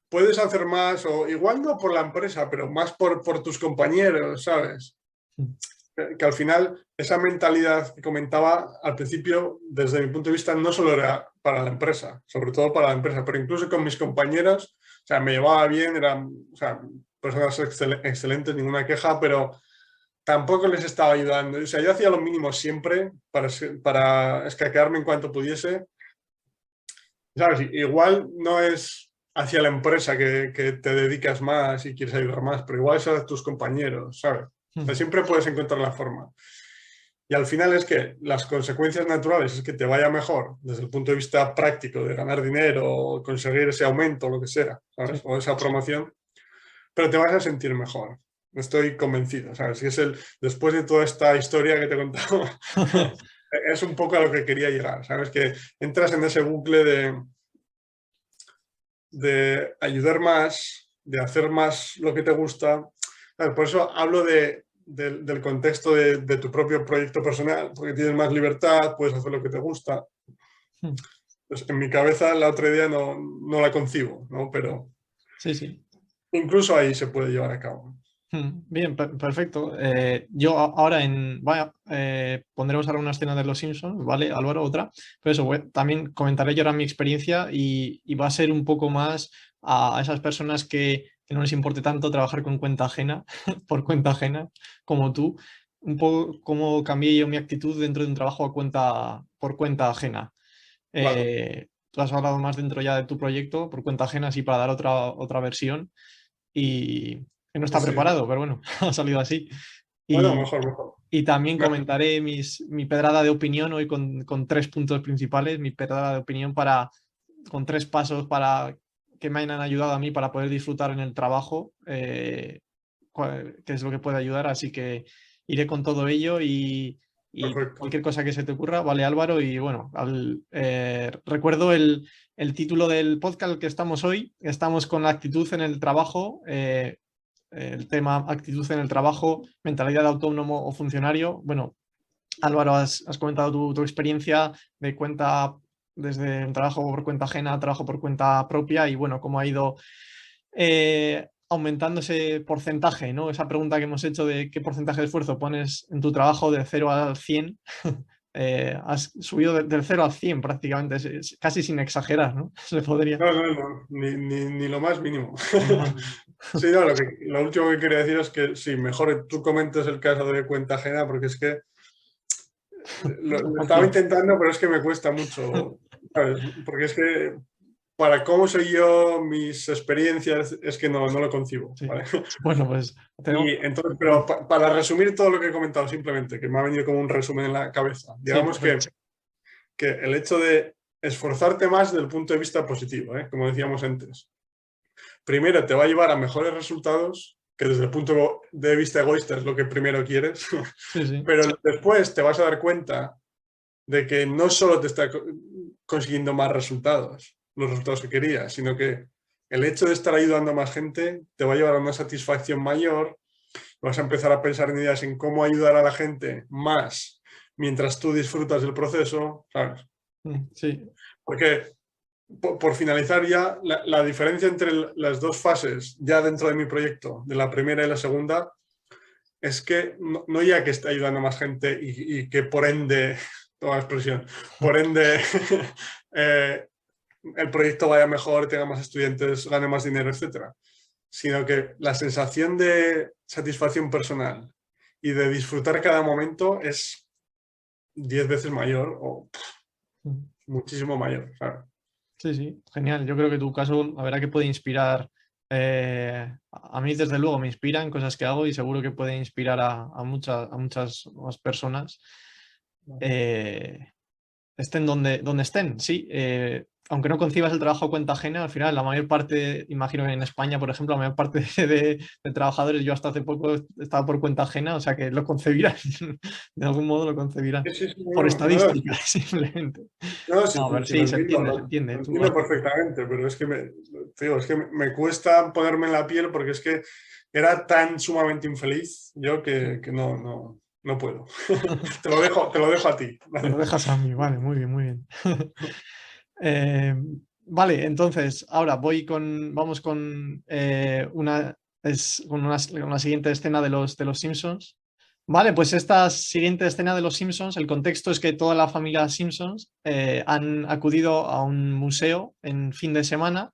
puedes hacer más, o igual no por la empresa, pero más por tus compañeros, ¿sabes? Que al final esa mentalidad que comentaba al principio, desde mi punto de vista, no solo era para la empresa, sobre todo para la empresa, pero incluso con mis compañeros, o sea, me llevaba bien, eran, o sea, personas excelentes, ninguna queja, pero tampoco les estaba ayudando. O sea, yo hacía lo mínimo siempre para escaquearme en cuanto pudiese. ¿Sabes? Igual no es hacia la empresa que te dedicas más y quieres ayudar más, pero igual es a tus compañeros, ¿sabes? O sea, siempre puedes encontrar la forma. Y al final es que las consecuencias naturales es que te vaya mejor desde el punto de vista práctico de ganar dinero o conseguir ese aumento o lo que sea, ¿sabes? Sí. O esa promoción, pero te vas a sentir mejor. Estoy convencido, ¿sabes? Y después de toda esta historia que te he contado, es un poco a lo que quería llegar, ¿sabes? Que entras en ese bucle de ayudar más, de hacer más lo que te gusta. Por eso hablo del contexto de tu propio proyecto personal, porque tienes más libertad, puedes hacer lo que te gusta. Pues en mi cabeza la otra idea no la concibo, ¿no? Pero Sí, sí. incluso ahí se puede llevar a cabo. Bien, perfecto. Yo ahora pondremos ahora una escena de Los Simpsons, ¿vale, Álvaro? Otra. Pero eso, también comentaré yo ahora mi experiencia y va a ser un poco más a esas personas que no les importe tanto trabajar con cuenta ajena, por cuenta ajena, como tú. Un poco cómo cambié yo mi actitud dentro de un trabajo por cuenta ajena. Claro. Tú has hablado más dentro ya de tu proyecto por cuenta ajena, así para dar otra versión y que no Sí, está sí. preparado, pero bueno, ha salido así. Bueno, Y, mejor, mejor. y también Gracias. comentaré mi pedrada de opinión hoy con 3 puntos principales, mi pedrada de opinión con 3 pasos para que me hayan ayudado a mí para poder disfrutar en el trabajo, que es lo que puede ayudar, así que iré con todo ello y Perfecto. cualquier cosa que se te ocurra, vale Álvaro, y bueno, recuerdo el título del podcast al que estamos hoy, estamos con la actitud en el trabajo, el tema actitud en el trabajo, mentalidad de autónomo o funcionario. Bueno, Álvaro, has comentado tu experiencia de cuenta desde un trabajo por cuenta ajena a trabajo por cuenta propia y bueno, cómo ha ido aumentando ese porcentaje, ¿no? Esa pregunta que hemos hecho de qué porcentaje de esfuerzo pones en tu trabajo de 0 al 100, has subido del 0 al 100 prácticamente, casi sin exagerar, ¿no? Se podría. No, ni lo más mínimo. Ni lo más mínimo. Sí, no, lo último que quería decir es que sí, mejor tú comentes el caso de cuenta ajena, porque es que lo estaba intentando, pero es que me cuesta mucho, ¿sabes? Porque es que para cómo soy yo, mis experiencias, es que no lo concibo. Sí. ¿Vale? Bueno, pues tenemos... Y entonces, pero para resumir todo lo que he comentado simplemente, que me ha venido como un resumen en la cabeza, digamos que el hecho de esforzarte más desde el punto de vista positivo, como decíamos antes, primero te va a llevar a mejores resultados, que desde el punto de vista egoísta es lo que primero quieres, Sí. pero después te vas a dar cuenta de que no solo te está consiguiendo más resultados, los resultados que querías, sino que el hecho de estar ayudando a más gente te va a llevar a una satisfacción mayor, vas a empezar a pensar en ideas en cómo ayudar a la gente más mientras tú disfrutas del proceso, ¿sabes? Sí. Porque, por finalizar ya, la diferencia entre las dos fases ya dentro de mi proyecto, de la primera y la segunda, es que no ya que esté ayudando a más gente y que por ende, toda la expresión, por ende el proyecto vaya mejor, tenga más estudiantes, gane más dinero, etcétera, sino que la sensación de satisfacción personal y de disfrutar cada momento es 10 veces mayor o muchísimo mayor, ¿sabes? Sí, genial. Yo creo que tu caso, la verdad que puede inspirar, a mí desde luego me inspiran cosas que hago y seguro que puede inspirar a muchas más personas, estén donde estén, sí. Aunque no concibas el trabajo a cuenta ajena, al final la mayor parte, imagino que en España, por ejemplo, la mayor parte de trabajadores, yo hasta hace poco estaba por cuenta ajena, o sea que lo concebirán, de algún modo lo concebirán, Sí, por no, estadística, simplemente. sí, No, pero sí, lo sí, se entiendo, entiende, se lo entiende. entiendo perfectamente, pero es que me cuesta ponerme en la piel porque es que era tan sumamente infeliz yo que no puedo. Te lo dejo a ti. Me lo dejas a mí, vale, muy bien, muy bien. Vale, entonces, ahora vamos con, una siguiente escena de los Simpsons. Vale, pues esta siguiente escena de los Simpsons, el contexto es que toda la familia Simpsons han acudido a un museo en fin de semana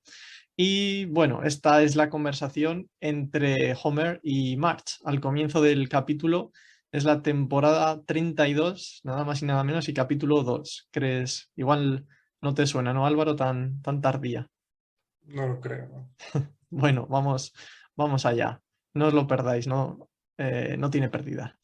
y bueno, esta es la conversación entre Homer y Marge al comienzo del capítulo. Es la temporada 32, nada más y nada menos, y capítulo 2. ¿Crees? Igual no te suena, ¿no, Álvaro? Tan tardía. No lo creo, ¿no? Bueno, vamos allá. No os lo perdáis, no tiene pérdida.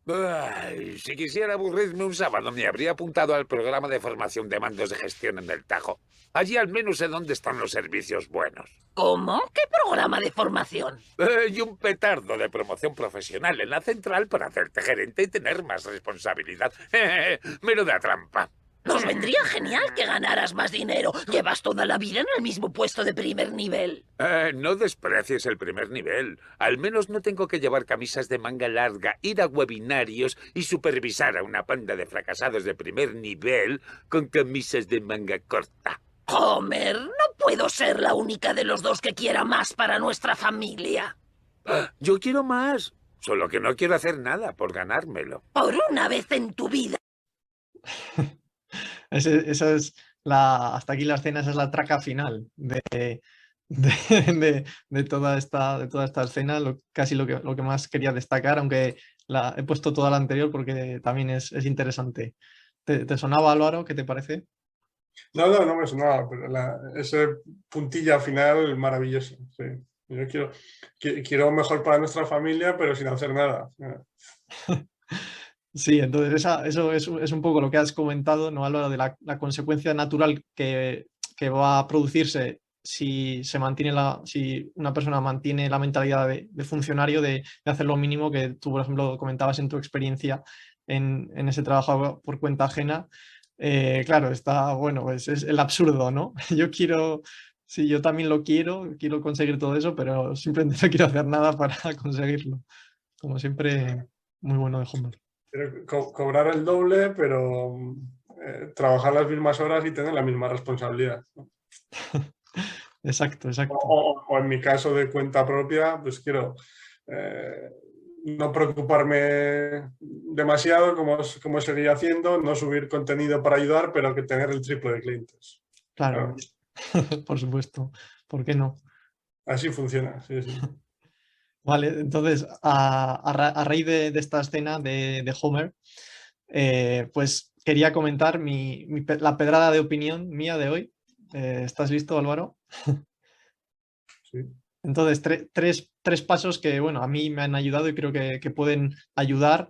Ay, si quisiera aburrirme un sábado, me habría apuntado al programa de formación de mandos de gestión en el Tajo. Allí al menos sé dónde están los servicios buenos. ¿Cómo? ¿Qué programa de formación? Y un petardo de promoción profesional en la central para hacerte gerente y tener más responsabilidad. Menuda trampa. Nos vendría genial que ganaras más dinero. Llevas toda la vida en el mismo puesto de primer nivel. No desprecies el primer nivel. Al menos no tengo que llevar camisas de manga larga, ir a webinarios y supervisar a una panda de fracasados de primer nivel con camisas de manga corta. Homer, no puedo ser la única de los dos que quiera más para nuestra familia. Yo quiero más, solo que no quiero hacer nada por ganármelo. Por una vez en tu vida. Esa es hasta aquí la escena, esa es la traca final de toda esta escena, casi lo que más quería destacar, aunque he puesto toda la anterior porque también es interesante. ¿Te sonaba, Álvaro? ¿Qué te parece? No me sonaba, pero ese puntilla final maravilloso. Sí. Yo quiero mejor para nuestra familia, pero sin hacer nada. Sí, entonces eso es un poco lo que has comentado, ¿no, Álvaro? De la consecuencia natural que va a producirse si una persona mantiene la mentalidad de funcionario, de hacer lo mínimo, que tú, por ejemplo, comentabas en tu experiencia en ese trabajo por cuenta ajena. Claro, está bueno, pues es el absurdo, ¿no? Yo también quiero conseguir todo eso, pero simplemente no quiero hacer nada para conseguirlo. Como siempre, muy bueno de Homer. Cobrar el doble, pero trabajar las mismas horas y tener la misma responsabilidad, ¿no? Exacto, exacto. O en mi caso de cuenta propia, pues quiero no preocuparme demasiado como seguía haciendo, no subir contenido para ayudar, pero que tener el triple de clientes. Claro, Claro, por supuesto. ¿Por qué no? así funciona, sí, sí. Vale, entonces, a raíz de esta escena de Homer, pues quería comentar la pedrada de opinión mía de hoy. ¿Estás listo, Álvaro? Sí. Entonces, tres pasos que, bueno, a mí me han ayudado y creo que pueden ayudar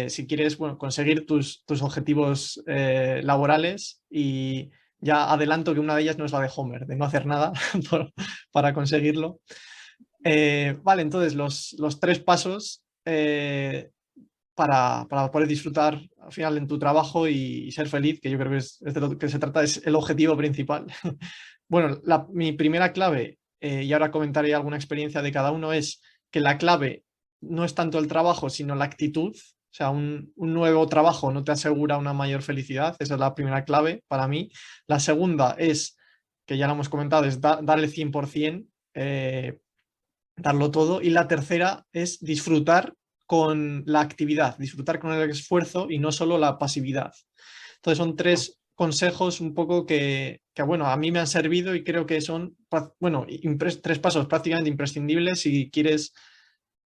si quieres, bueno, conseguir tus objetivos laborales, y ya adelanto que una de ellas no es la de Homer, de no hacer nada para conseguirlo. Vale, entonces los tres pasos para poder disfrutar al final en tu trabajo y ser feliz, que yo creo que es de lo que se trata, es el objetivo principal. Bueno, mi primera clave, y ahora comentaré alguna experiencia de cada uno, es que la clave no es tanto el trabajo, sino la actitud. O sea, un nuevo trabajo no te asegura una mayor felicidad, esa es la primera clave para mí. La segunda es, que ya lo hemos comentado, es dar el 100%, darlo todo. Y la tercera es disfrutar con la actividad, disfrutar con el esfuerzo y no solo la pasividad. Entonces son tres consejos un poco bueno, a mí me han servido y creo que son, bueno, tres pasos prácticamente imprescindibles si quieres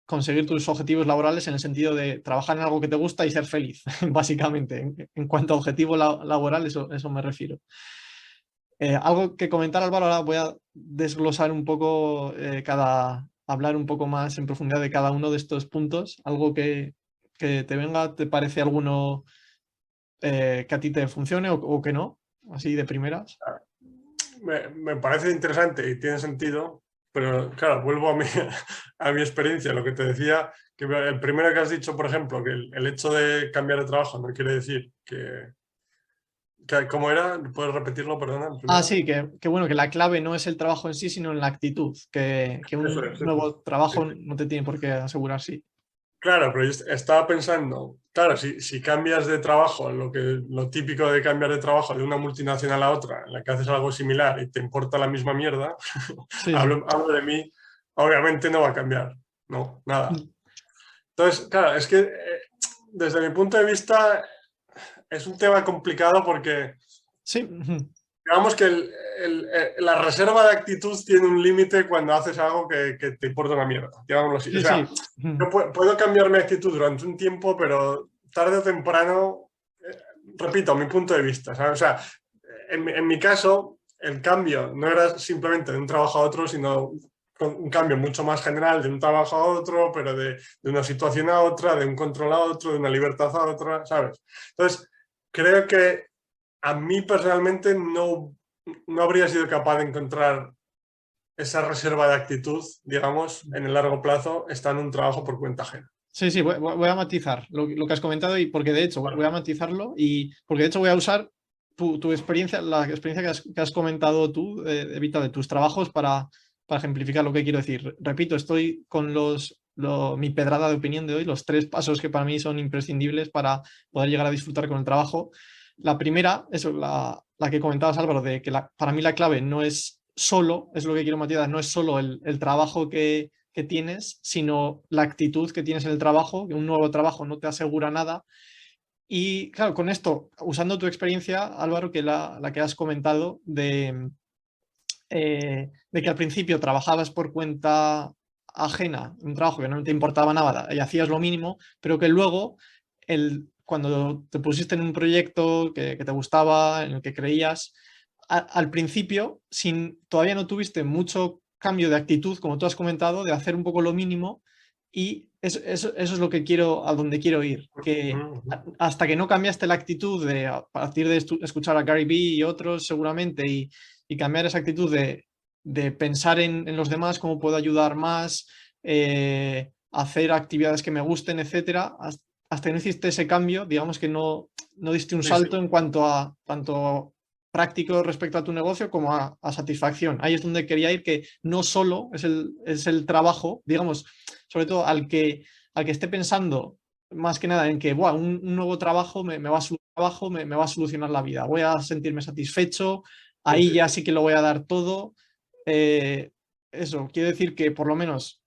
conseguir tus objetivos laborales, en el sentido de trabajar en algo que te gusta y ser feliz, básicamente. En cuanto a objetivo laboral, eso me refiero. Algo que comentar, Álvaro. Ahora voy a desglosar un poco hablar un poco más en profundidad de cada uno de estos puntos. Algo que te venga, ¿te parece alguno que a ti te funcione o que no? Así de primeras. Me parece interesante y tiene sentido, pero claro, vuelvo a mi experiencia, lo que te decía, que el primero que has dicho, por ejemplo, que el hecho de cambiar de trabajo no quiere decir ¿cómo era? ¿Puedes repetirlo, perdona? El primero. Sí, que bueno, que la clave no es el trabajo en sí, sino en la actitud, que Eso un es, eso nuevo es. trabajo Sí. no te tiene por qué asegurar, sí. Claro, pero yo estaba pensando, claro, si cambias de trabajo, lo típico de cambiar de trabajo de una multinacional a otra, en la que haces algo similar y te importa la misma mierda, Sí, sí. hablo de mí, obviamente no va a cambiar, no, nada. Entonces, claro, es que desde mi punto de vista es un tema complicado porque Sí. digamos que la reserva de actitud tiene un límite cuando haces algo que te importa una mierda, digámoslo así. O Sí, sea, sí. yo puedo cambiar mi actitud durante un tiempo, pero tarde o temprano, repito, mi punto de vista, ¿sabes? O sea, en mi caso, el cambio no era simplemente de un trabajo a otro, sino un cambio mucho más general de un trabajo a otro, pero de una situación a otra, de un control a otro, de una libertad a otra, ¿sabes? Entonces, creo que a mí personalmente no habría sido capaz de encontrar esa reserva de actitud, digamos, en el largo plazo, está en un trabajo por cuenta ajena. Sí, sí, voy a matizar lo que has comentado, y porque de hecho voy a matizarlo, y porque de hecho voy a usar tu experiencia, la experiencia que has comentado tú, Evita, de tus trabajos para ejemplificar lo que quiero decir. Repito, estoy con mi pedrada de opinión de hoy, los tres pasos que para mí son imprescindibles para poder llegar a disfrutar con el trabajo. La primera, eso, la que comentabas, Álvaro, de que para mí la clave no es solo, es lo que quiero matizar, no es solo el trabajo que tienes, sino la actitud que tienes en el trabajo, que un nuevo trabajo no te asegura nada. Y claro, con esto, usando tu experiencia, Álvaro, que la que has comentado, de que al principio trabajabas por cuenta ajena, un trabajo que no te importaba nada y hacías lo mínimo, pero que luego, cuando te pusiste en un proyecto que te gustaba, en el que creías, al principio, todavía no tuviste mucho cambio de actitud, como tú has comentado, de hacer un poco lo mínimo. Y eso es lo que quiero, a donde quiero ir, que hasta que no cambiaste la actitud, a partir de escuchar a Gary Vee y otros seguramente, y cambiar esa actitud de pensar en los demás, cómo puedo ayudar más, hacer actividades que me gusten, etcétera, hasta que no hiciste ese cambio, digamos que no diste un Sí, sí. salto en cuanto a tanto práctico respecto a tu negocio como a satisfacción. Ahí es donde quería ir, que no solo es el trabajo, digamos, sobre todo al que esté pensando más que nada en que un nuevo trabajo me va a solucionar la vida, voy a sentirme satisfecho, Sí, ahí sí. ya sí que lo voy a dar todo. eso, quiero decir que por lo menos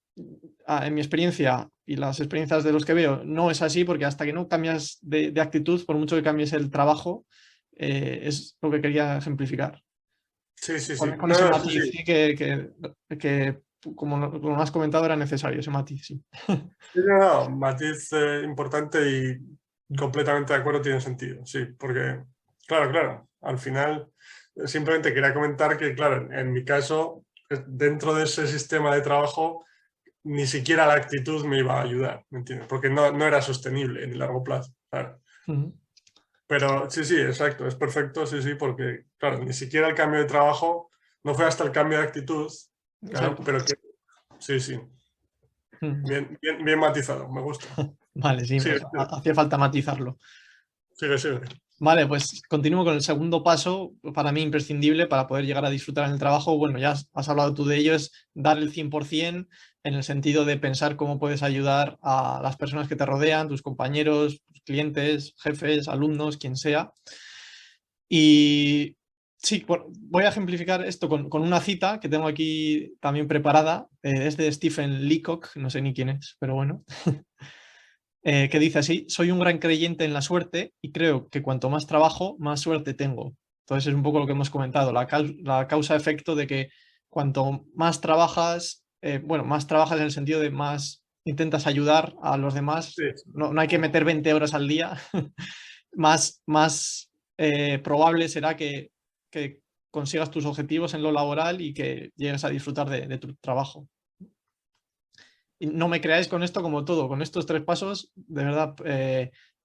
en mi experiencia y las experiencias de los que veo, no es así, porque hasta que no cambias de actitud, por mucho que cambies el trabajo, es lo que quería ejemplificar. Sí, sí, sí. Con No, ese no, sí, matiz, sí. sí que como has comentado, era necesario ese matiz, sí. Sí, no, no, matiz importante y completamente de acuerdo, tiene sentido, sí, porque, claro, al final simplemente quería comentar que, claro, en mi caso, dentro de ese sistema de trabajo, ni siquiera la actitud me iba a ayudar, ¿me entiendes? Porque no era sostenible en el largo plazo, claro. Ujú. Pero sí, sí, exacto, es perfecto, sí, sí, porque, claro, ni siquiera el cambio de trabajo, no fue hasta el cambio de actitud, claro, Exacto. pero que, sí, sí, Ujú. bien matizado, me gusta. Vale, sí, Sigue, pues hacía falta matizarlo. sigue. Vale, pues continúo con el segundo paso, para mí imprescindible para poder llegar a disfrutar en el trabajo. Bueno, ya has hablado tú de ello, es dar el 100% en el sentido de pensar cómo puedes ayudar a las personas que te rodean, tus compañeros, tus clientes, jefes, alumnos, quien sea. Y sí, bueno, voy a ejemplificar esto con una cita que tengo aquí también preparada. Es de Stephen Leacock, no sé ni quién es, pero bueno. Que dice así: soy un gran creyente en la suerte y creo que cuanto más trabajo, más suerte tengo. Entonces es un poco lo que hemos comentado, la causa-efecto de que cuanto más trabajas, bueno, más trabajas en el sentido de más intentas ayudar a los demás, Sí, no hay que meter 20 horas al día, más probable será que consigas tus objetivos en lo laboral y que llegues a disfrutar de tu trabajo. Y no me creáis con esto como todo, con estos 3 pasos, de verdad,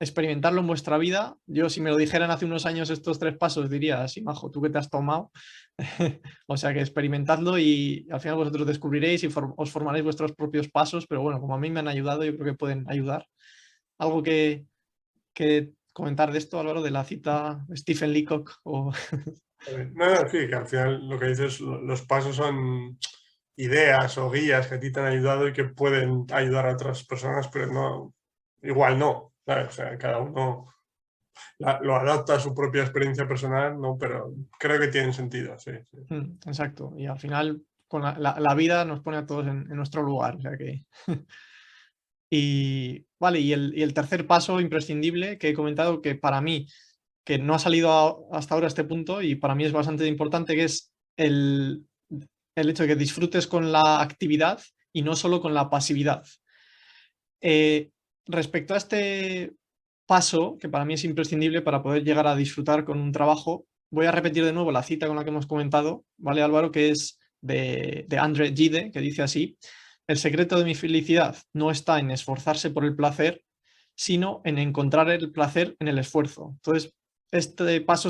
experimentarlo en vuestra vida. Yo, si me lo dijeran hace unos años estos 3 pasos, diría, sí, majo, ¿tú qué te has tomado? O sea que experimentadlo y al final vosotros descubriréis y os formaréis vuestros propios pasos, pero bueno, como a mí me han ayudado, yo creo que pueden ayudar. ¿Algo que comentar de esto, Álvaro, de la cita de Stephen Leacock? no, sí, que al final lo que dices, los pasos son ideas o guías que a ti te han ayudado y que pueden ayudar a otras personas, pero no, igual no, ¿sabes? O sea, cada uno lo adapta a su propia experiencia personal, ¿no? Pero creo que tienen sentido, sí, sí. Exacto. Y al final, con la vida nos pone a todos en nuestro lugar. O sea que. Y vale, y el tercer paso imprescindible que he comentado, que para mí, que no ha salido hasta ahora a este punto, y para mí es bastante importante, que es el hecho de que disfrutes con la actividad y no solo con la pasividad. Eh, Respecto a este paso, que para mí es imprescindible para poder llegar a disfrutar con un trabajo, voy a repetir de nuevo la cita con la que hemos comentado, ¿vale, Álvaro? Que es de André Gide, que dice así: el secreto de mi felicidad no está en esforzarse por el placer, sino en encontrar el placer en el esfuerzo. Entonces, este paso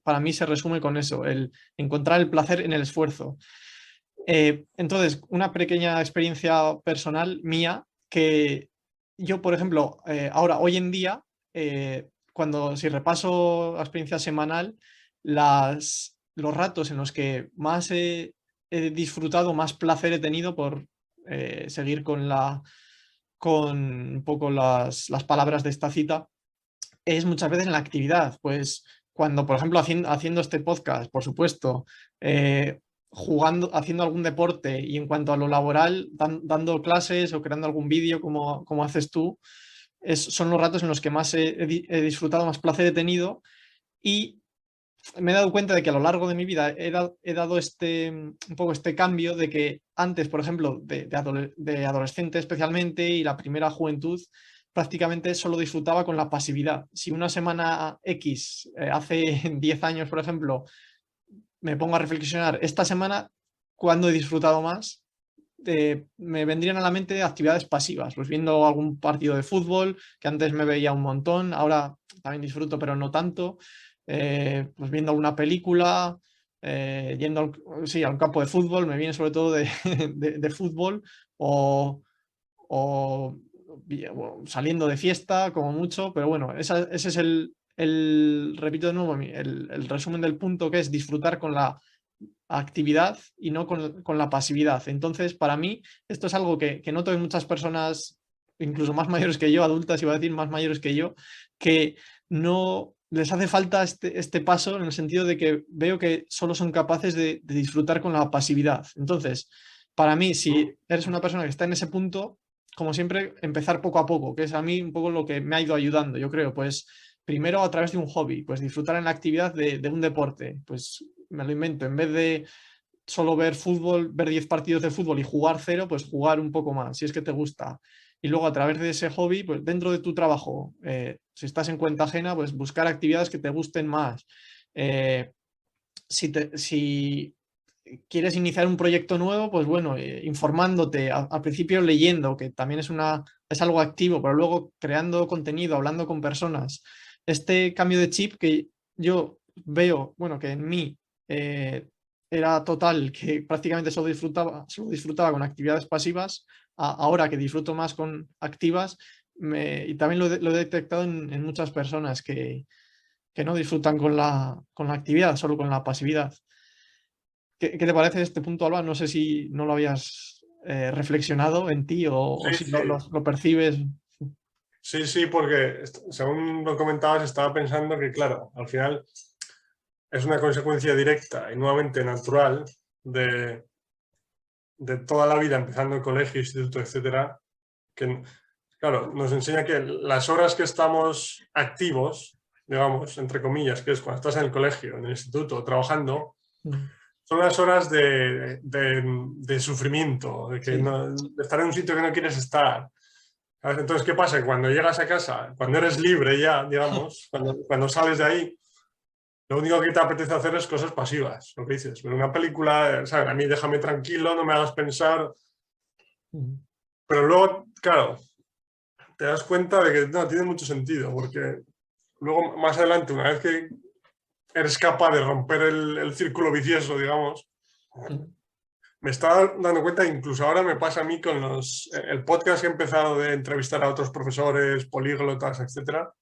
para mí se resume con eso, el encontrar el placer en el esfuerzo. Entonces, una pequeña experiencia personal mía, que yo, por ejemplo, ahora, hoy en día, si repaso la experiencia semanal, los ratos en los que más he disfrutado, más placer he tenido por seguir con un poco las palabras de esta cita, es muchas veces en la actividad. Pues cuando, por ejemplo, haciendo este podcast, por supuesto, jugando, haciendo algún deporte, y en cuanto a lo laboral, dando clases o creando algún vídeo como haces tú, son los ratos en los que más he disfrutado, más placer he tenido, y me he dado cuenta de que a lo largo de mi vida he dado un poco este cambio de que antes, por ejemplo, de adolescente especialmente, y la primera juventud, prácticamente solo disfrutaba con la pasividad. Si una semana X, hace 10 años, por ejemplo, me pongo a reflexionar, esta semana, ¿cuándo he disfrutado más? Me vendrían a la mente actividades pasivas, pues viendo algún partido de fútbol, que antes me veía un montón, ahora también disfruto, pero no tanto. Pues viendo alguna película, yendo sí, a un campo de fútbol, me viene sobre todo de, de fútbol, o, o saliendo de fiesta, como mucho, pero bueno, ese es repito de nuevo, el resumen del punto, que es disfrutar con la actividad y no con la pasividad. Entonces, para mí, esto es algo que noto en muchas personas, incluso más mayores que yo, adultas, iba a decir más mayores que yo, que no les hace falta este paso en el sentido de que veo que solo son capaces de disfrutar con la pasividad. Entonces, para mí, si eres una persona que está en ese punto, como siempre, empezar poco a poco, que es a mí un poco lo que me ha ido ayudando, yo creo, pues primero a través de un hobby, pues disfrutar en la actividad de un deporte, pues me lo invento, en vez de solo ver fútbol, ver 10 partidos de fútbol y jugar cero, pues jugar un poco más, si es que te gusta. Y luego a través de ese hobby, pues dentro de tu trabajo, si estás en cuenta ajena, pues buscar actividades que te gusten más. Si quieres iniciar un proyecto nuevo, pues bueno, informándote, al principio leyendo, que también es algo activo, pero luego creando contenido, hablando con personas. Este cambio de chip que yo veo, bueno, que en mí era total, que prácticamente solo disfrutaba con actividades pasivas, ahora que disfruto más con activas, y también lo he detectado en muchas personas que no disfrutan con la actividad, solo con la pasividad. ¿Qué te parece este punto, Alba? No sé si no lo habías reflexionado en ti o Sí, si sí. lo percibes. Sí, sí, porque según lo comentabas, estaba pensando que, claro, al final es una consecuencia directa y nuevamente natural de toda la vida, empezando en colegio, instituto, etcétera, que, claro, nos enseña que las horas que estamos activos, digamos, entre comillas, que es cuando estás en el colegio, en el instituto, trabajando, son las horas de sufrimiento, de, que Sí. de estar en un sitio que no quieres estar. ¿Sabes? Entonces, ¿qué pasa? Cuando llegas a casa, cuando eres libre ya, digamos, cuando sales de ahí, lo único que te apetece hacer es cosas pasivas, lo que dices. Ver una película, ¿sabes? A mí déjame tranquilo, no me hagas pensar. Pero luego, claro, te das cuenta de que no, tiene mucho sentido, porque luego más adelante, una vez que eres capaz de romper el círculo vicioso, digamos, me estaba dando cuenta, incluso ahora me pasa a mí con el podcast que he empezado de entrevistar a otros profesores, políglotas, etcétera.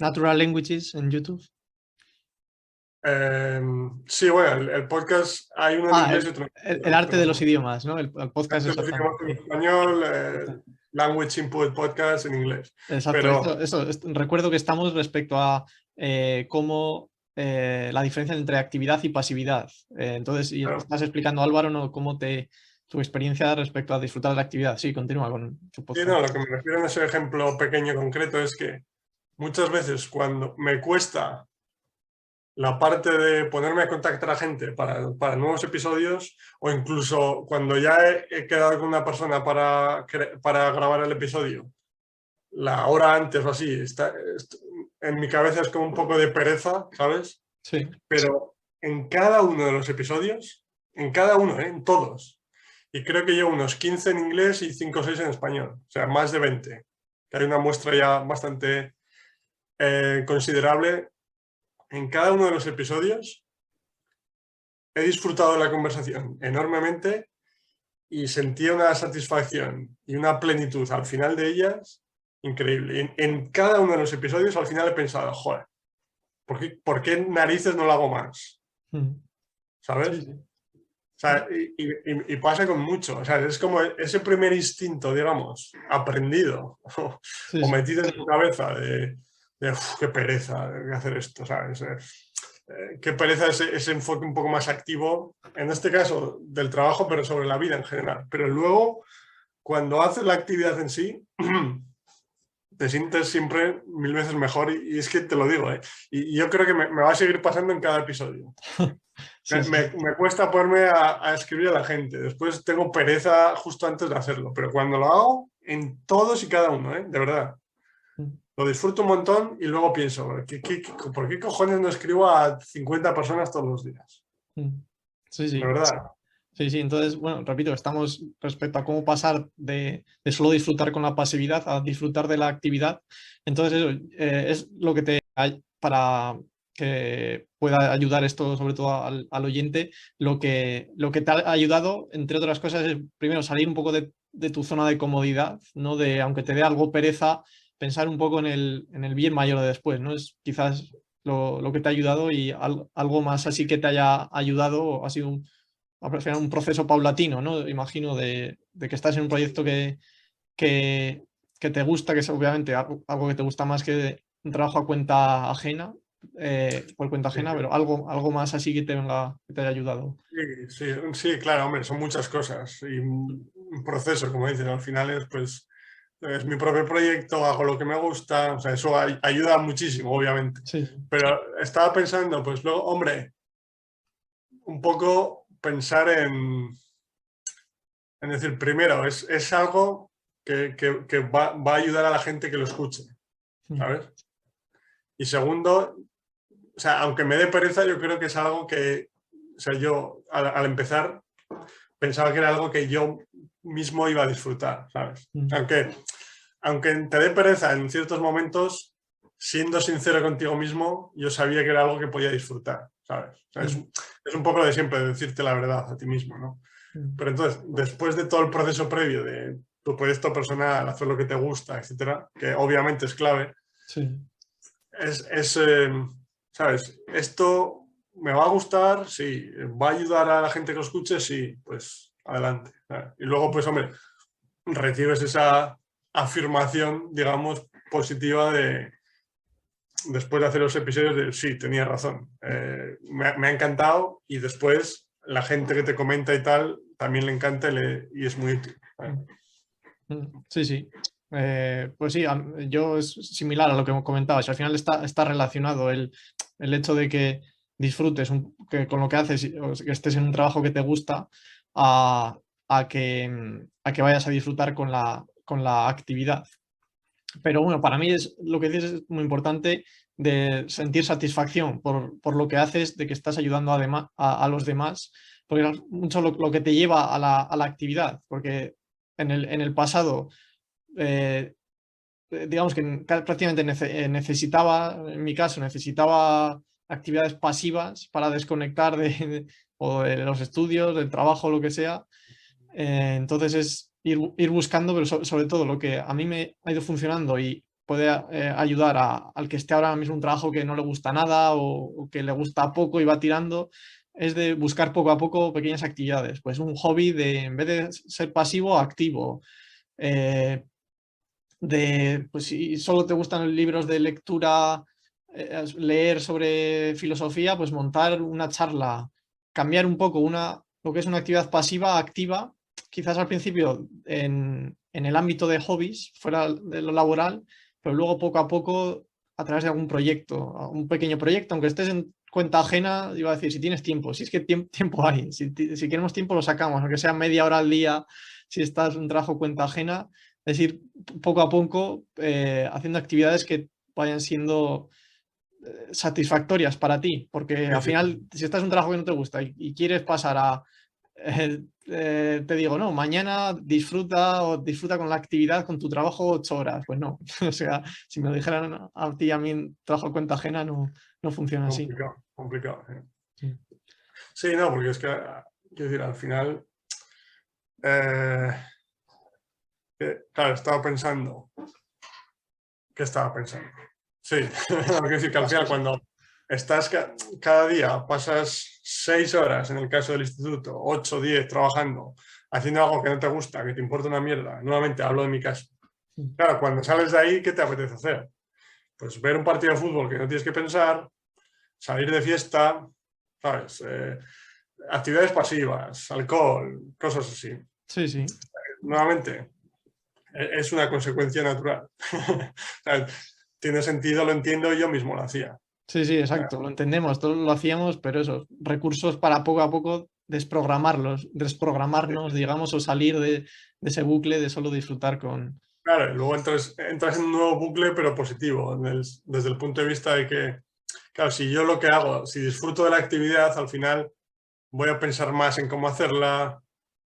Natural Languages en YouTube. Sí, bueno, el podcast hay uno en inglés y otro en El español, arte de los idiomas, ¿no? El podcast arte de los exactamente. idiomas en español, Language Input Podcast en inglés. Exacto, Pero recuerdo que estamos respecto a cómo la diferencia entre actividad y pasividad. Entonces, y claro, estás explicando, Álvaro, ¿no? Tu experiencia respecto a disfrutar de la actividad. Sí, continúa con tu sí, podcast. no, lo que me refiero en ese ejemplo pequeño concreto es que muchas veces cuando me cuesta la parte de ponerme a contactar a gente para nuevos episodios, o incluso cuando ya he quedado con una persona para grabar el episodio, la hora antes o así, en mi cabeza es como un poco de pereza, ¿sabes? Sí. Pero en cada uno de los episodios, en cada uno, en todos, y creo que llevo unos 15 en inglés y 5 o 6 en español, o sea, más de 20, que hay una muestra ya bastante considerable. En cada uno de los episodios he disfrutado de la conversación enormemente y sentía una satisfacción y una plenitud al final de ellas increíble. En cada uno de los episodios al final he pensado, joder, ¿por qué narices no lo hago más? ¿Sabes? Sí, sí. O sea, y pasa con mucho. O sea, es como ese primer instinto, digamos, aprendido Sí, o sí. metido en tu cabeza de qué pereza de hacer esto, ¿sabes? Qué pereza ese enfoque un poco más activo, en este caso del trabajo, pero sobre la vida en general. Pero luego, cuando haces la actividad en sí, te sientes siempre 1000 veces mejor y es que te lo digo, ¿eh? Y yo creo que me va a seguir pasando en cada episodio. Sí, sí. Me cuesta ponerme a escribir a la gente, después tengo pereza justo antes de hacerlo, pero cuando lo hago, en todos y cada uno, ¿eh? De verdad. Lo disfruto un montón y luego pienso, ¿por qué cojones no escribo a 50 personas todos los días? Sí, sí. De verdad. Sí, sí, entonces, bueno, repito, estamos respecto a cómo pasar de solo disfrutar con la pasividad a disfrutar de la actividad. Entonces, eso es lo que te hay para que pueda ayudar esto, sobre todo al oyente, lo que te ha ayudado, entre otras cosas, es primero salir un poco de tu zona de comodidad, ¿no? De, aunque te dé algo pereza, pensar un poco en el bien mayor de después, ¿no? Es quizás lo que te ha ayudado y algo más así que te haya ayudado, ha sido un proceso paulatino, ¿no? Imagino de que estás en un proyecto que te gusta, que es obviamente algo que te gusta más que un trabajo a cuenta ajena, por cuenta ajena, pero algo más así que que te haya ayudado. Sí, sí, sí, claro, hombre, son muchas cosas y un proceso, como dices, al final es mi propio proyecto, hago lo que me gusta, o sea, eso ayuda muchísimo, obviamente. Sí, Pero estaba pensando, pues luego, hombre, un poco pensar en decir, primero, es algo que va a ayudar a la gente que lo escuche, ¿sabes? Y segundo, o sea, aunque me dé pereza, yo creo que es algo que, o sea, yo al empezar pensaba que era algo que yo mismo iba a disfrutar, ¿sabes? Aunque te dé pereza en ciertos momentos, siendo sincero contigo mismo, yo sabía que era algo que podía disfrutar, ¿sabes? O sea, es un poco de siempre decirte la verdad a ti mismo, ¿no? Pero entonces, después de todo el proceso previo de tu proyecto personal, hacer lo que te gusta, etcétera, que obviamente es clave, sí. ¿Sabes? Esto me va a gustar, sí. ¿Va a ayudar a la gente que lo escuche? Sí, pues adelante. ¿Sabes? Y luego, pues hombre, recibes esa afirmación, digamos, positiva después de hacer los episodios de sí, tenía razón. Me ha encantado y después la gente que te comenta y tal también le encanta y es muy útil. Sí, sí. Pues sí, yo es similar a lo que comentabas. Al final está relacionado el hecho de que disfrutes que con lo que haces, o que estés en un trabajo que te gusta, a, a que vayas a disfrutar con la actividad. Pero bueno, para mí lo que dices es muy importante de sentir satisfacción por lo que haces, de que estás ayudando a los demás, porque es mucho lo que te lleva a la actividad, porque en el pasado, digamos que prácticamente necesitaba, en mi caso, necesitaba actividades pasivas para desconectar o de los estudios, del trabajo, lo que sea. Entonces es ir buscando, pero sobre todo lo que a mí me ha ido funcionando y puede ayudar al que esté ahora mismo un trabajo que no le gusta nada o que le gusta poco y va tirando, es de buscar poco a poco pequeñas actividades. Pues un hobby en vez de ser pasivo, activo. Pues si solo te gustan libros de lectura, leer sobre filosofía, pues montar una charla, cambiar un poco lo que es una actividad pasiva a activa, quizás al principio en el ámbito de hobbies, fuera de lo laboral, pero luego poco a poco a través de algún proyecto, un pequeño proyecto, aunque estés en cuenta ajena, iba a decir, si tienes tiempo, si es que tiempo hay, si queremos tiempo lo sacamos, aunque sea media hora al día, si estás en un trabajo cuenta ajena, es ir poco a poco haciendo actividades que vayan siendo satisfactorias para ti, porque al final, si estás en un trabajo que no te gusta y quieres pasar te digo, no, mañana disfruta con la actividad, con tu trabajo 8 horas. Pues no, o sea, si me lo dijeran a ti y a mí en trabajo de cuenta ajena, no funciona así. Complicado, complicado. Sí. Sí, no, porque es que, quiero decir, al final, claro, estaba pensando. ¿Qué estaba pensando? Sí, quiero decir que al final cuando estás cada día, pasas 6 horas en el caso del instituto, 8, 10 trabajando, haciendo algo que no te gusta, que te importa una mierda. Nuevamente hablo de mi caso. Claro, cuando sales de ahí, ¿qué te apetece hacer? Pues ver un partido de fútbol que no tienes que pensar, salir de fiesta, ¿sabes? Actividades pasivas, alcohol, cosas así. Sí, sí. Nuevamente, es una consecuencia natural. Tiene sentido, lo entiendo, y yo mismo lo hacía. Sí, sí, exacto, lo entendemos, todos lo hacíamos, pero esos recursos para poco a poco desprogramarnos, digamos, o salir de ese bucle de solo disfrutar con... Claro, luego entras en un nuevo bucle, pero positivo, desde el punto de vista de que, claro, si yo lo que hago, si disfruto de la actividad, al final voy a pensar más en cómo hacerla,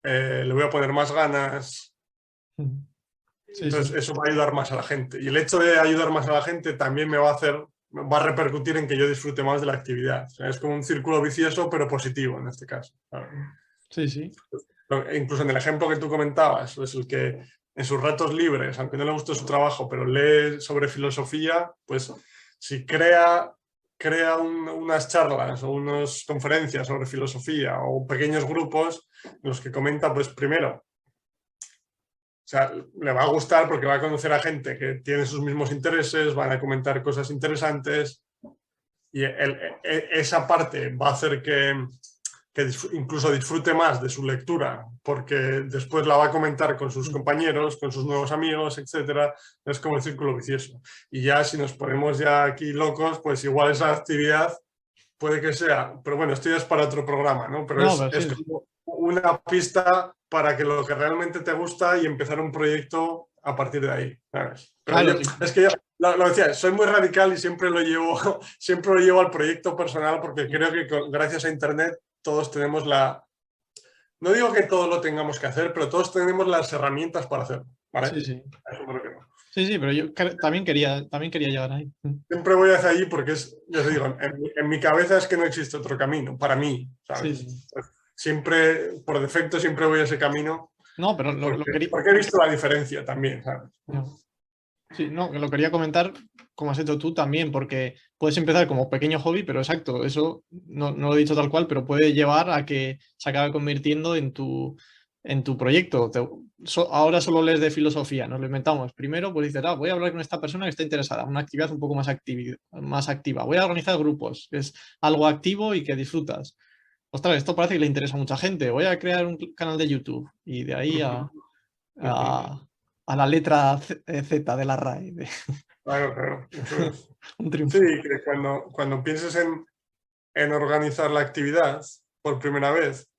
le voy a poner más ganas. Sí, Entonces, sí. eso va a ayudar más a la gente. Y el hecho de ayudar más a la gente también me va a repercutir en que yo disfrute más de la actividad. O sea, es como un círculo vicioso, pero positivo en este caso. Claro. Sí, sí. Incluso en el ejemplo que tú comentabas, es el que en sus ratos libres, aunque no le guste su trabajo, pero lee sobre filosofía, pues si crea unas charlas o unas conferencias sobre filosofía o pequeños grupos en los que comenta, pues primero, sea, le va a gustar porque va a conocer a gente que tiene sus mismos intereses, van a comentar cosas interesantes y esa parte va a hacer que incluso disfrute más de su lectura porque después la va a comentar con sus compañeros, con sus nuevos amigos, etcétera. Es como el círculo vicioso. Y ya si nos ponemos ya aquí locos, pues igual esa actividad puede que sea, pero bueno, esto ya es para otro programa, ¿no? Pero No, pero es sí. como una pista para que lo que realmente te gusta y empezar un proyecto a partir de ahí, ¿sabes? Pero Claro, yo, sí. es que yo lo decía, soy muy radical y siempre lo llevo al proyecto personal porque creo que gracias a Internet todos tenemos no digo que todos lo tengamos que hacer, pero todos tenemos las herramientas para hacerlo, ¿vale? Sí, sí. A eso me refiero. Sí, sí, pero yo también quería llegar ahí. Siempre voy hacia allí porque ya te digo, en mi cabeza es que no existe otro camino, para mí, Sí, ¿sabes? sí. Siempre, por defecto, siempre voy a ese camino No, pero lo quería... porque he visto la diferencia también, ¿sabes? No. Sí, no, que lo quería comentar como has hecho tú también, porque puedes empezar como pequeño hobby, pero exacto, eso no lo he dicho tal cual, pero puede llevar a que se acabe convirtiendo en tu proyecto. Ahora solo lees de filosofía, nos lo inventamos. Primero, pues dices, voy a hablar con esta persona que está interesada, una actividad un poco más activa. Voy a organizar grupos, que es algo activo y que disfrutas. Ostras, esto parece que le interesa a mucha gente. Voy a crear un canal de YouTube y de ahí a, a la letra Z de la RAE. Claro, claro. Eso es. Un Sí, triunfo. que cuando pienses en organizar la actividad por primera vez,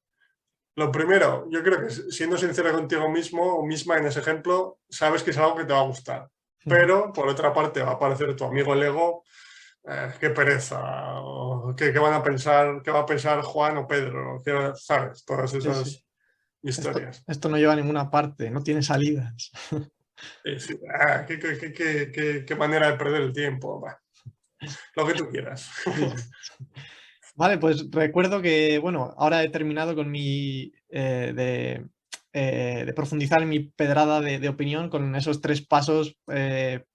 lo primero, yo creo que siendo sincera contigo mismo o misma en ese ejemplo, sabes que es algo que te va a gustar. Pero, por otra parte, va a aparecer tu amigo el ego, qué pereza, o qué van a pensar, qué va a pensar Juan o Pedro, ¿sabes? Todas Sí, sí. esas historias. Esto no lleva a ninguna parte, no tiene salidas. Sí. Qué manera de perder el tiempo. Bah, lo que tú quieras. Sí, sí. Vale, pues recuerdo que, bueno, ahora he terminado con de profundizar en mi pedrada de opinión con esos 3 pasos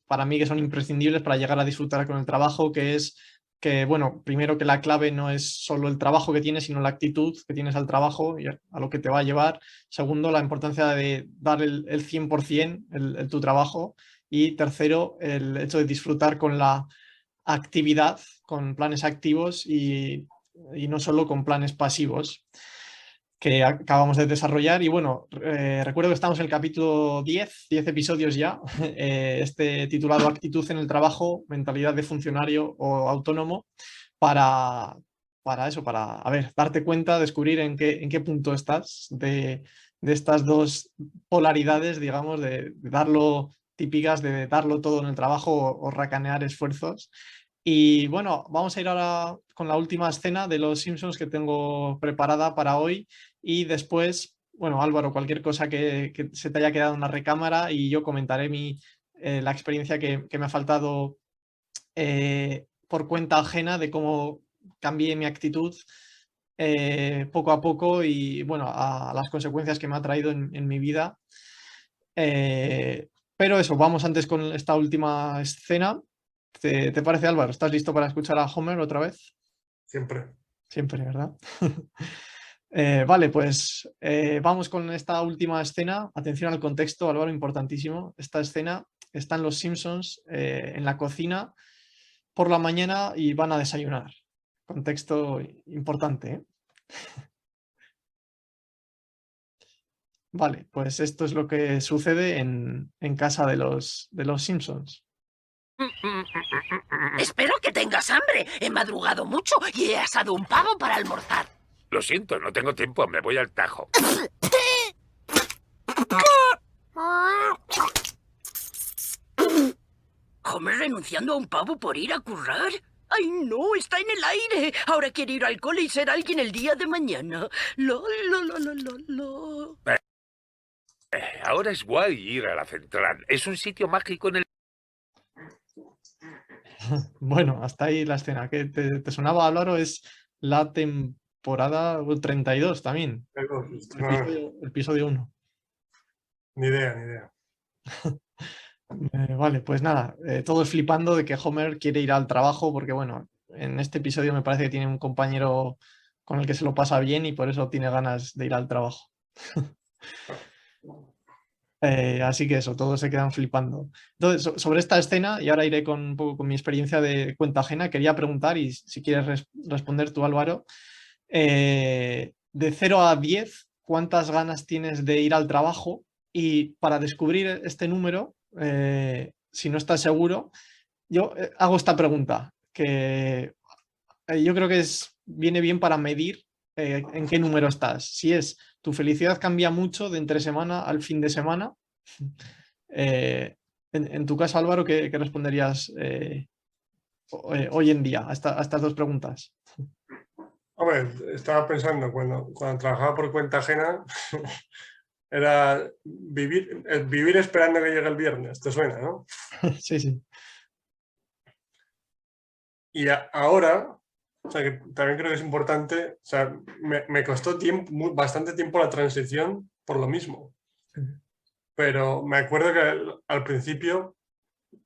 para mí que son imprescindibles para llegar a disfrutar con el trabajo, que es que, bueno, primero que la clave no es solo el trabajo que tienes, sino la actitud que tienes al trabajo y a lo que te va a llevar. Segundo, la importancia de dar el 100% tu trabajo. Y tercero, el hecho de disfrutar con la actividad, con planes activos y no solo con planes pasivos que acabamos de desarrollar. Y bueno, recuerdo que estamos en el capítulo 10 episodios ya, titulado Actitud en el trabajo, mentalidad de funcionario o autónomo, para eso, a ver, darte cuenta, descubrir en qué punto estás de estas dos polaridades, digamos, de darlo típicas, de darlo todo en el trabajo o racanear esfuerzos. Y bueno, vamos a ir ahora con la última escena de Los Simpsons que tengo preparada para hoy y después, bueno, Álvaro, cualquier cosa que se te haya quedado en la recámara y yo comentaré la experiencia que me ha faltado por cuenta ajena de cómo cambié mi actitud poco a poco y bueno, a las consecuencias que me ha traído en mi vida. Pero eso, vamos antes con esta última escena. ¿Te parece, Álvaro? ¿Estás listo para escuchar a Homer otra vez? Siempre. Siempre, ¿verdad? Vale, pues vamos con esta última escena. Atención al contexto, Álvaro, importantísimo. Esta escena está en Los Simpsons, en la cocina por la mañana y van a desayunar. Contexto importante, ¿eh? Vale, pues esto es lo que sucede en casa de los Simpsons. Espero que tengas hambre. He madrugado mucho y he asado un pavo para almorzar. Lo siento, no tengo tiempo, me voy al Tajo. ¿Homer renunciando a un pavo por ir a currar? ¡Ay, no! ¡Está en el aire! Ahora quiere ir al cole y ser alguien el día de mañana. Ahora es guay ir a la central. Es un sitio mágico en el... Bueno, hasta ahí la escena. ¿Qué te sonaba, Álvaro? Es la temporada 32 también. Episodio 1. Ni idea. Vale, pues nada, todos flipando de que Homer quiere ir al trabajo porque, bueno, en este episodio me parece que tiene un compañero con el que se lo pasa bien y por eso tiene ganas de ir al trabajo. Así que eso, todos se quedan flipando. Entonces, sobre esta escena, y ahora iré con, un poco con mi experiencia de cuenta ajena, quería preguntar, y si quieres responder tú, Álvaro, de 0 a 10, ¿cuántas ganas tienes de ir al trabajo? Y para descubrir este número, si no estás seguro, yo hago esta pregunta, que yo creo que viene bien para medir en qué número estás. Si es tu felicidad cambia mucho de entre semana al fin de semana. En tu caso, Álvaro, ¿qué responderías hoy en día a estas dos preguntas? Hombre, estaba pensando cuando trabajaba por cuenta ajena, era vivir esperando que llegue el viernes, ¿te suena, no? Sí, sí. Y ahora, o sea, que también creo que es importante, o sea, me costó bastante tiempo la transición por lo mismo. Pero me acuerdo que al principio,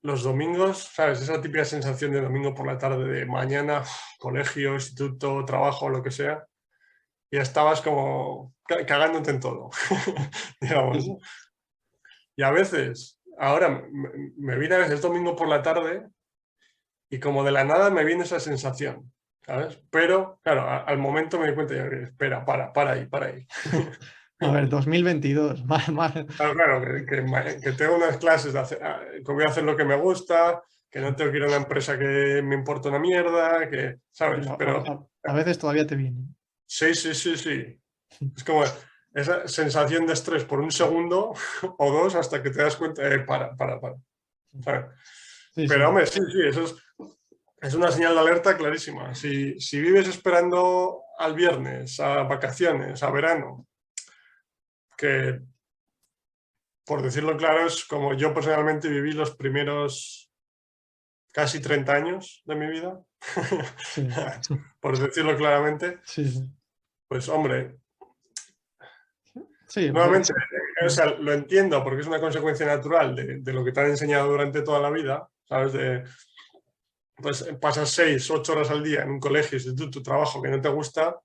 los domingos, ¿sabes? Esa típica sensación de domingo por la tarde, de mañana, colegio, instituto, trabajo, lo que sea, y estabas como cagándote en todo, digamos. Sí, Y a veces, ahora me viene a veces domingo por la tarde y como de la nada me viene esa sensación, ¿sabes? Pero, claro, al momento me di cuenta, espera, para ahí. A ver, 2022. Claro, que tengo unas clases, que voy a hacer lo que me gusta, que no tengo que ir a una empresa que me importa una mierda, que, ¿sabes? Pero A veces todavía te viene. sí. Es como esa sensación de estrés por un segundo o dos hasta que te das cuenta, para. ¿Sabes? Sí, Pero, sí. hombre, sí, eso es una señal de alerta clarísima. Si vives esperando al viernes, a vacaciones, a verano, que, por decirlo claro, es como yo personalmente viví los primeros casi 30 años de mi vida, Sí, por decirlo claramente, sí. pues, hombre, Sí, nuevamente, o sea, lo entiendo porque es una consecuencia natural de lo que te han enseñado durante toda la vida, ¿sabes? Pues pasas 6, 8 horas al día en un colegio, instituto, trabajo que no te gusta,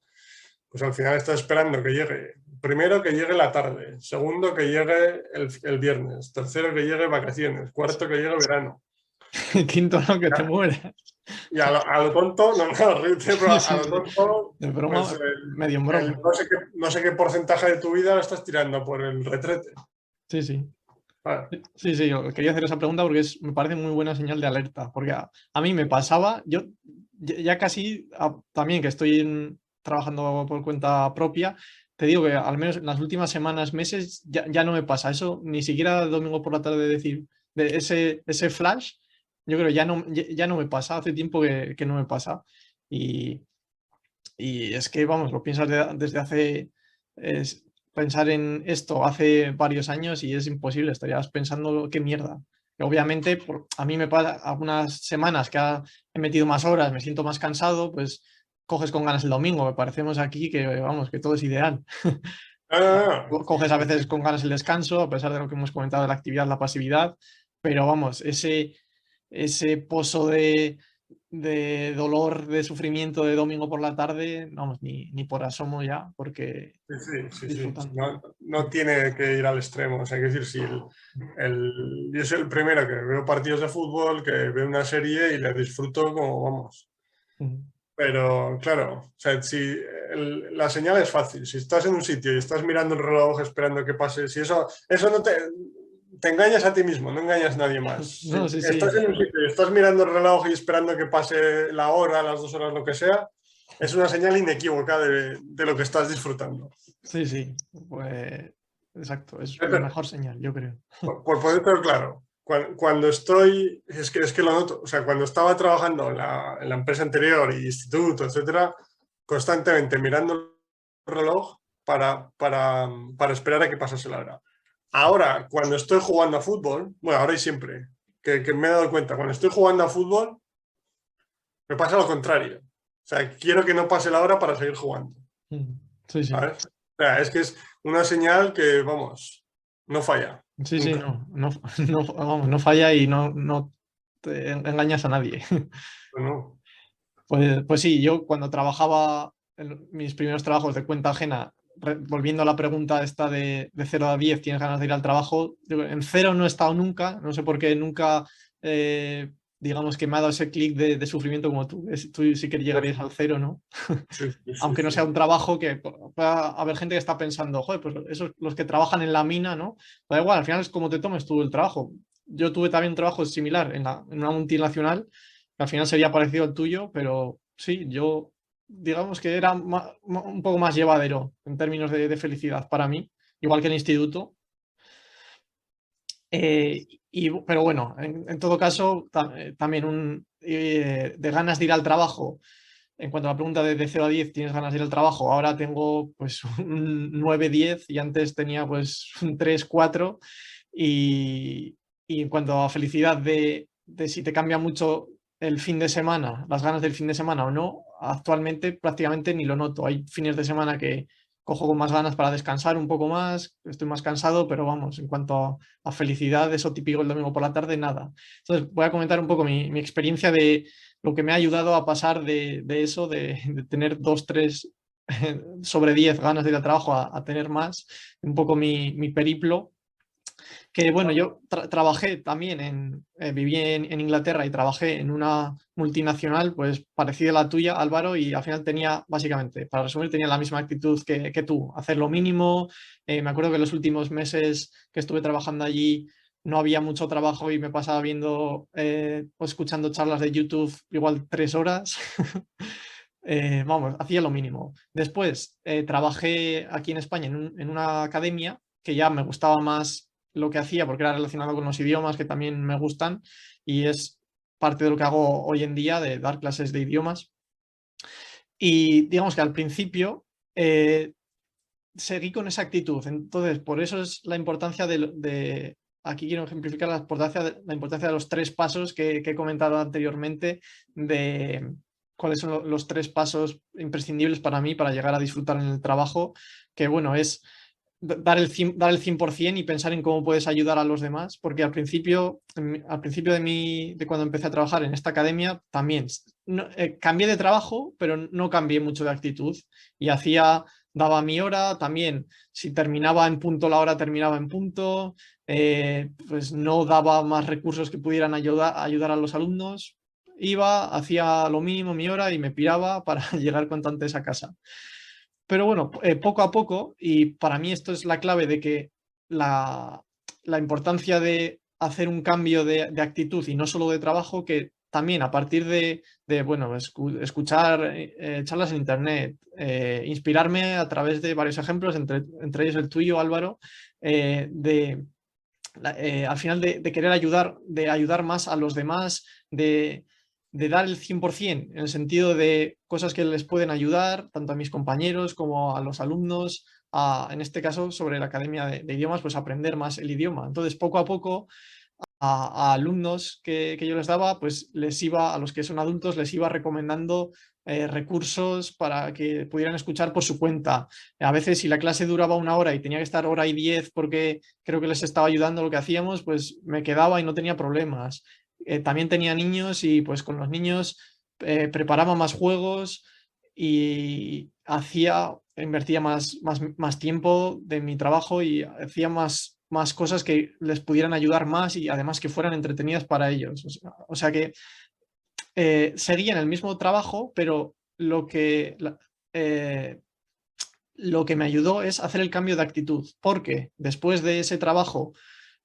pues al final estás esperando que llegue, primero que llegue la tarde, segundo que llegue el viernes, tercero que llegue vacaciones, cuarto que llegue verano. Quinto, no, que te mueras. Y a lo tonto, no, pero a lo tonto, De broma, pues medio en broma. no sé qué porcentaje de tu vida lo estás tirando por el retrete. Sí, sí. Vale. Sí, sí, yo quería hacer esa pregunta porque me parece muy buena señal de alerta, porque a mí me pasaba, yo ya casi, también que estoy trabajando por cuenta propia, te digo que al menos en las últimas semanas, meses, ya no me pasa eso, ni siquiera domingo por la tarde decir, de ese flash, yo creo ya no me pasa, hace tiempo que no me pasa. Y es que, vamos, lo piensas desde hace... pensar en esto hace varios años y es imposible, estarías pensando qué mierda. Que obviamente a mí me pasa algunas semanas que he metido más horas, me siento más cansado, pues coges con ganas el domingo, me parecemos aquí que, vamos, que todo es ideal. Coges a veces con ganas el descanso, a pesar de lo que hemos comentado de la actividad, la pasividad, pero vamos, ese pozo de dolor, de sufrimiento de domingo por la tarde, vamos, ni por asomo ya, porque Sí. disfrutando. No tiene que ir al extremo. O sea, que decir, si yo soy el primero que veo partidos de fútbol, que veo una serie y la disfruto como vamos. Pero claro, o sea, si la señal es fácil. Si estás en un sitio y estás mirando el reloj esperando que pase, si eso no te engañas a ti mismo, no engañas a nadie más. No, Si sí, estás en un sitio y estás mirando el reloj y esperando que pase la hora, las 2 horas, lo que sea, es una señal inequívoca de lo que estás disfrutando. sí, pues exacto, es la mejor señal, yo creo. Por ponértelo claro, cuando estoy, es que lo noto, o sea, cuando estaba trabajando en la empresa anterior y instituto, etcétera, constantemente mirando el reloj para esperar a que pasase la hora. Ahora, cuando estoy jugando a fútbol, bueno, ahora y siempre, que me he dado cuenta, cuando estoy jugando a fútbol, me pasa lo contrario. O sea, quiero que no pase la hora para seguir jugando. Sí, sí. ¿Sabes? O sea, es que es una señal que, vamos, no falla. Sí, sí, Nunca. vamos, no falla y no te engañas a nadie. No. Pues sí, yo cuando trabajaba en mis primeros trabajos de cuenta ajena, volviendo a la pregunta esta de 0 a 10, ¿tienes ganas de ir al trabajo? En 0 no he estado nunca, no sé por qué nunca, digamos que me ha dado ese clic de sufrimiento como tú. Tú sí que llegarías al 0, ¿no? Sí, sí, Aunque no sí. sea un trabajo que pueda haber gente que está pensando, joder, pues esos los que trabajan en la mina, ¿no? Da igual, al final es como te tomes tú el trabajo. Yo tuve también un trabajo similar en una multinacional, que al final sería parecido al tuyo, pero sí, yo digamos que era un poco más llevadero en términos de felicidad para mí, igual que el instituto. Pero bueno, en todo caso, también de ganas de ir al trabajo. En cuanto a la pregunta de 0 a 10, ¿tienes ganas de ir al trabajo? Ahora tengo pues un 9-10 y antes tenía pues un 3-4. Y, y en cuanto a felicidad de si te cambia mucho el fin de semana, las ganas del fin de semana o no, actualmente prácticamente ni lo noto. Hay fines de semana que cojo con más ganas para descansar un poco más, estoy más cansado, pero vamos, en cuanto a felicidad, eso típico el domingo por la tarde, nada. Entonces voy a comentar un poco mi experiencia de lo que me ha ayudado a pasar de eso, de tener 2-3 sobre 10 ganas de ir al trabajo a tener más, un poco mi periplo. Que bueno, yo trabajé también viví en Inglaterra y trabajé en una multinacional pues parecida a la tuya, Álvaro, y al final tenía, básicamente, para resumir, tenía la misma actitud que tú, hacer lo mínimo. Me acuerdo que los últimos meses que estuve trabajando allí no había mucho trabajo y me pasaba viendo o escuchando charlas de YouTube igual 3 horas. Vamos, hacía lo mínimo. Después trabajé aquí en España en una academia que ya me gustaba más lo que hacía porque era relacionado con los idiomas que también me gustan y es parte de lo que hago hoy en día, de dar clases de idiomas. Y digamos que al principio seguí con esa actitud. Entonces, por eso es la importancia aquí quiero ejemplificar la importancia de los 3 pasos que he comentado anteriormente, de cuáles son los 3 pasos imprescindibles para mí para llegar a disfrutar en el trabajo, que bueno, es dar el 100% y pensar en cómo puedes ayudar a los demás, porque al principio de cuando empecé a trabajar en esta academia, también cambié de trabajo, pero no cambié mucho de actitud y daba mi hora, también si terminaba en punto la hora, terminaba en punto, pues no daba más recursos que pudieran ayudar a los alumnos, hacía lo mínimo mi hora y me piraba para llegar cuanto antes a casa. Pero bueno, poco a poco, y para mí esto es la clave de que la importancia de hacer un cambio de actitud y no solo de trabajo, que también a partir bueno, escuchar charlas en internet, inspirarme a través de varios ejemplos, entre ellos el tuyo, Álvaro, al final de querer ayudar más a los demás, de dar el 100% en el sentido de cosas que les pueden ayudar tanto a mis compañeros como a los alumnos, en este caso sobre la academia de idiomas, pues aprender más el idioma. Entonces, poco a poco, a alumnos que yo les daba, pues a los que son adultos, les iba recomendando recursos para que pudieran escuchar por su cuenta. A veces, si la clase duraba 1 hora y tenía que estar 1 hora y 10 porque creo que les estaba ayudando lo que hacíamos, pues me quedaba y no tenía problemas. También tenía niños y pues con los niños preparaba más juegos y invertía más tiempo de mi trabajo y hacía más cosas que les pudieran ayudar más y además que fueran entretenidas para ellos. O sea que seguía en el mismo trabajo, pero lo que me ayudó es hacer el cambio de actitud, porque después de ese trabajo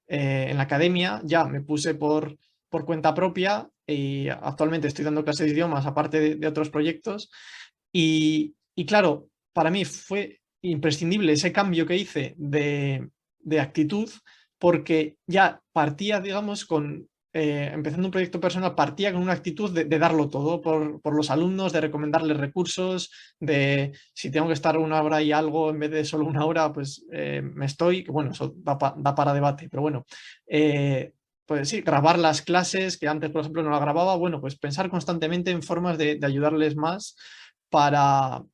en la academia ya me puse por cuenta propia y actualmente estoy dando clases de idiomas aparte de otros proyectos y claro, para mí fue imprescindible ese cambio que hice de actitud porque ya partía, digamos, empezando un proyecto personal, partía con una actitud de darlo todo por los alumnos, de recomendarles recursos, de si tengo que estar 1 hora y algo en vez de solo 1 hora, pues que bueno, eso da para debate, pero bueno. Pues sí, grabar las clases, que antes, por ejemplo, no la grababa, bueno, pues pensar constantemente en formas de ayudarles más para...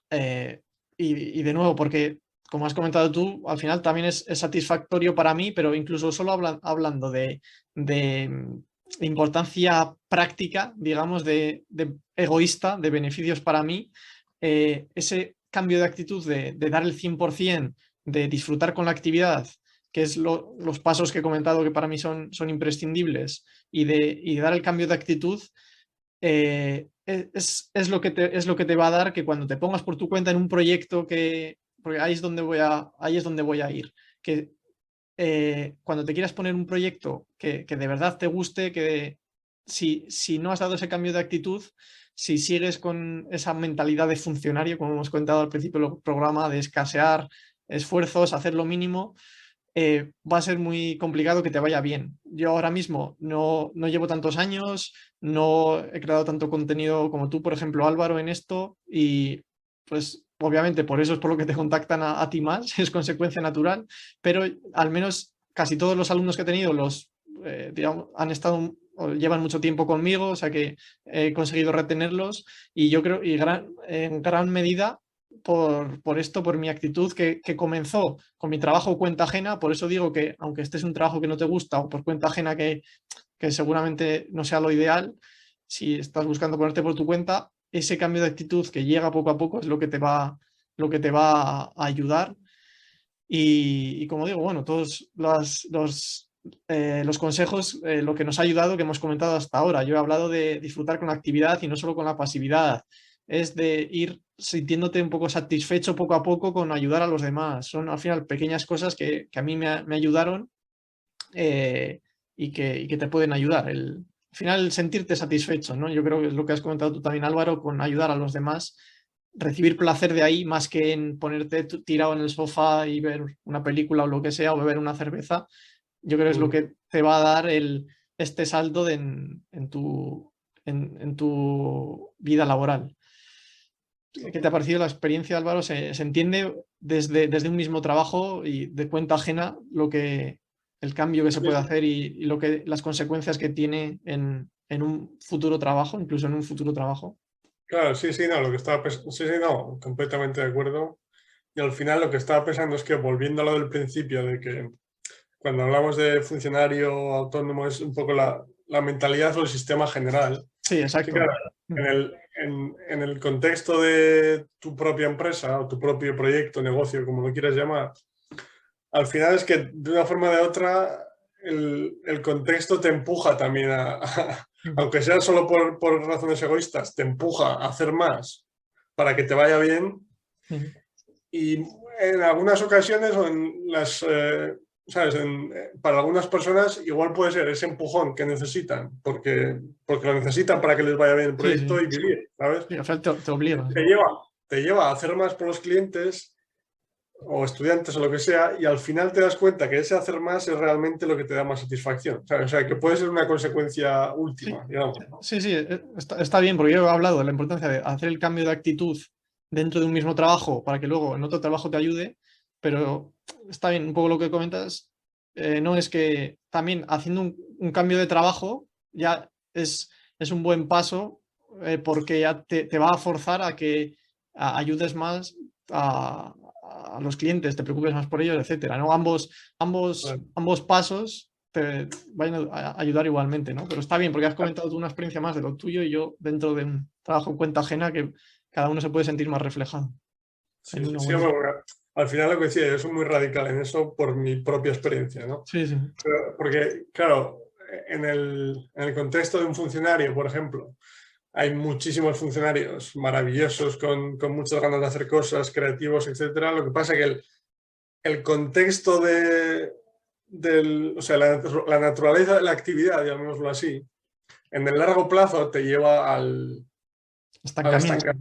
y de nuevo, porque como has comentado tú, al final también es satisfactorio para mí, pero incluso solo hablando de importancia práctica, digamos, de egoísta, de beneficios para mí, ese cambio de actitud de dar el 100%, de disfrutar con la actividad, que es los pasos que he comentado que para mí son imprescindibles, y de dar el cambio de actitud, es lo que te va a dar que cuando te pongas por tu cuenta en un proyecto porque ahí es donde voy a ir, que cuando te quieras poner un proyecto que de verdad te guste, que si no has dado ese cambio de actitud, si sigues con esa mentalidad de funcionario, como hemos comentado al principio del programa, de escasear esfuerzos, hacer lo mínimo, va a ser muy complicado que te vaya bien. Yo ahora mismo no llevo tantos años, no he creado tanto contenido como tú, por ejemplo, Álvaro, en esto, y pues obviamente por eso es por lo que te contactan a ti más, es consecuencia natural, pero al menos casi todos los alumnos que he tenido digamos, han estado o llevan mucho tiempo conmigo, o sea que he conseguido retenerlos, y yo creo, en gran medida por mi actitud que comenzó con mi trabajo cuenta ajena. Por eso digo que aunque este es un trabajo que no te gusta o por cuenta ajena que seguramente no sea lo ideal, si estás buscando ponerte por tu cuenta, ese cambio de actitud que llega poco a poco es lo que te va a ayudar. Y como digo, bueno, todos los consejos, lo que nos ha ayudado, que hemos comentado hasta ahora. Yo he hablado de disfrutar con la actividad y no solo con la pasividad. Es de ir sintiéndote un poco satisfecho poco a poco con ayudar a los demás. Son al final pequeñas cosas que a mí me ayudaron, y que te pueden ayudar. Al final sentirte satisfecho, ¿no? Yo creo que es lo que has comentado tú también, Álvaro, con ayudar a los demás. Recibir placer de ahí más que en ponerte tirado en el sofá y ver una película o lo que sea, o beber una cerveza. Yo creo que es lo que te va a dar este salto en tu vida laboral. ¿Qué te ha parecido la experiencia, Álvaro? ¿Se entiende desde un mismo trabajo y de cuenta ajena el cambio que se puede hacer y las consecuencias que tiene en un futuro trabajo, incluso en un futuro trabajo? Claro, sí, no, lo que estaba pensando, sí, no, completamente de acuerdo. Y al final lo que estaba pensando es que, volviendo a lo del principio, de que cuando hablamos de funcionario autónomo es un poco la mentalidad o el sistema general. Sí, exacto. Sí, claro, en el contexto de tu propia empresa o tu propio proyecto, negocio, como lo quieras llamar, al final es que de una forma o de otra el contexto te empuja también aunque sea solo por razones egoístas, te empuja a hacer más para que te vaya bien. Y en algunas ocasiones, o en las... ¿sabes? Para algunas personas igual puede ser ese empujón que necesitan, porque lo necesitan para que les vaya bien el proyecto, y vivir, ¿sabes? Sí, o sea, te obliga. Te lleva a hacer más por los clientes o estudiantes o lo que sea, y al final te das cuenta que ese hacer más es realmente lo que te da más satisfacción, ¿sabes? O sea, que puede ser una consecuencia última, digamos, ¿no? Sí, está bien, porque yo he hablado de la importancia de hacer el cambio de actitud dentro de un mismo trabajo para que luego en otro trabajo te ayude, pero está bien un poco lo que comentas. No es que también haciendo un cambio de trabajo ya es un buen paso, porque ya te va a forzar a que ayudes más a los clientes, te preocupes más por ellos, etcétera, ¿no? Ambos pasos te vayan a ayudar igualmente, ¿no? Pero está bien, porque has comentado tú una experiencia más de lo tuyo y yo dentro de un trabajo en cuenta ajena, que cada uno se puede sentir más reflejado. Sí, al final lo que decía, yo soy muy radical en eso por mi propia experiencia, ¿no? Sí. Porque, claro, en el contexto de un funcionario, por ejemplo, hay muchísimos funcionarios maravillosos con muchas ganas de hacer cosas, creativos, etcétera. Lo que pasa es que el contexto o sea, la naturaleza de la actividad, llamémoslo así, en el largo plazo te lleva al estancamiento.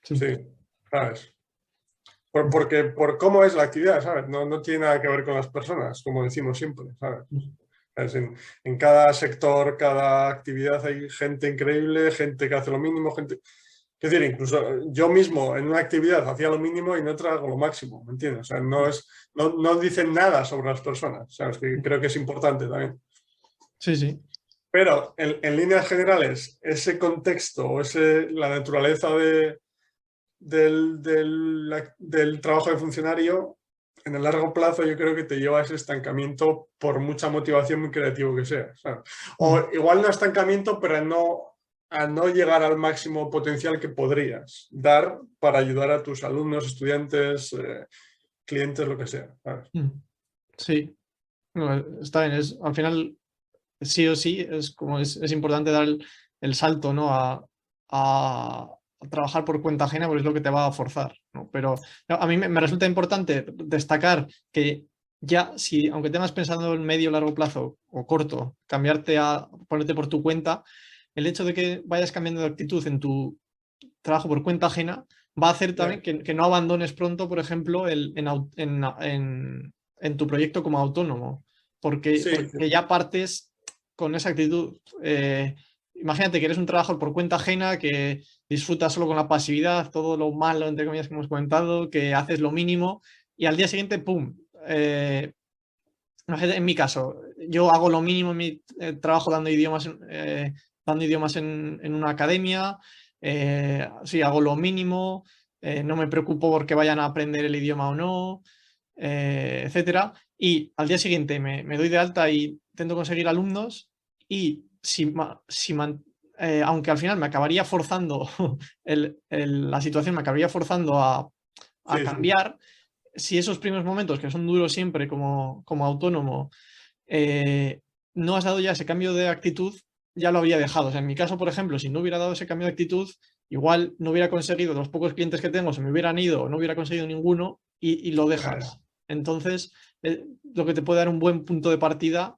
Sí, ¿sabes? Porque por cómo es la actividad, ¿sabes? No tiene nada que ver con las personas, como decimos siempre, ¿sabes? En cada sector, cada actividad hay gente increíble, gente que hace lo mínimo, gente... Es decir, incluso yo mismo en una actividad hacía lo mínimo y en otra hago lo máximo, ¿me entiendes? O sea, no dicen nada sobre las personas, ¿sabes? Que creo que es importante también. Sí. Pero en líneas generales, ese contexto o la naturaleza del trabajo de funcionario, en el largo plazo yo creo que te lleva a ese estancamiento por mucha motivación muy creativo que sea, ¿sabes? O igual no estancamiento, pero no a no llegar al máximo potencial que podrías dar para ayudar a tus alumnos, estudiantes, clientes, lo que sea, ¿sabes? Sí, no, está bien. Al final, sí o sí, es importante dar el salto, ¿no? A trabajar por cuenta ajena, porque es lo que te va a forzar, ¿no? Pero a mí me resulta importante destacar que ya, si aunque tengas pensado en medio o largo plazo o corto, cambiarte a ponerte por tu cuenta, el hecho de que vayas cambiando de actitud en tu trabajo por cuenta ajena va a hacer también que no abandones pronto, por ejemplo, en tu proyecto como autónomo, Sí, porque ya partes con esa actitud. Imagínate que eres un trabajador por cuenta ajena, que disfrutas solo con la pasividad, todo lo malo, entre comillas, que hemos comentado, que haces lo mínimo y al día siguiente, ¡pum! Imagínate, en mi caso, yo hago lo mínimo en mi trabajo dando idiomas en una academia, sí, hago lo mínimo, no me preocupo porque vayan a aprender el idioma o no, etcétera. Y al día siguiente me doy de alta y intento conseguir alumnos y aunque al final me acabaría forzando, la situación me acabaría forzando a sí, sí. cambiar, si esos primeros momentos, que son duros siempre como autónomo, no has dado ya ese cambio de actitud, ya lo habría dejado. O sea, en mi caso, por ejemplo, si no hubiera dado ese cambio de actitud, igual no hubiera conseguido, los pocos clientes que tengo se me hubieran ido, no hubiera conseguido ninguno y lo dejas. Entonces, lo que te puede dar un buen punto de partida,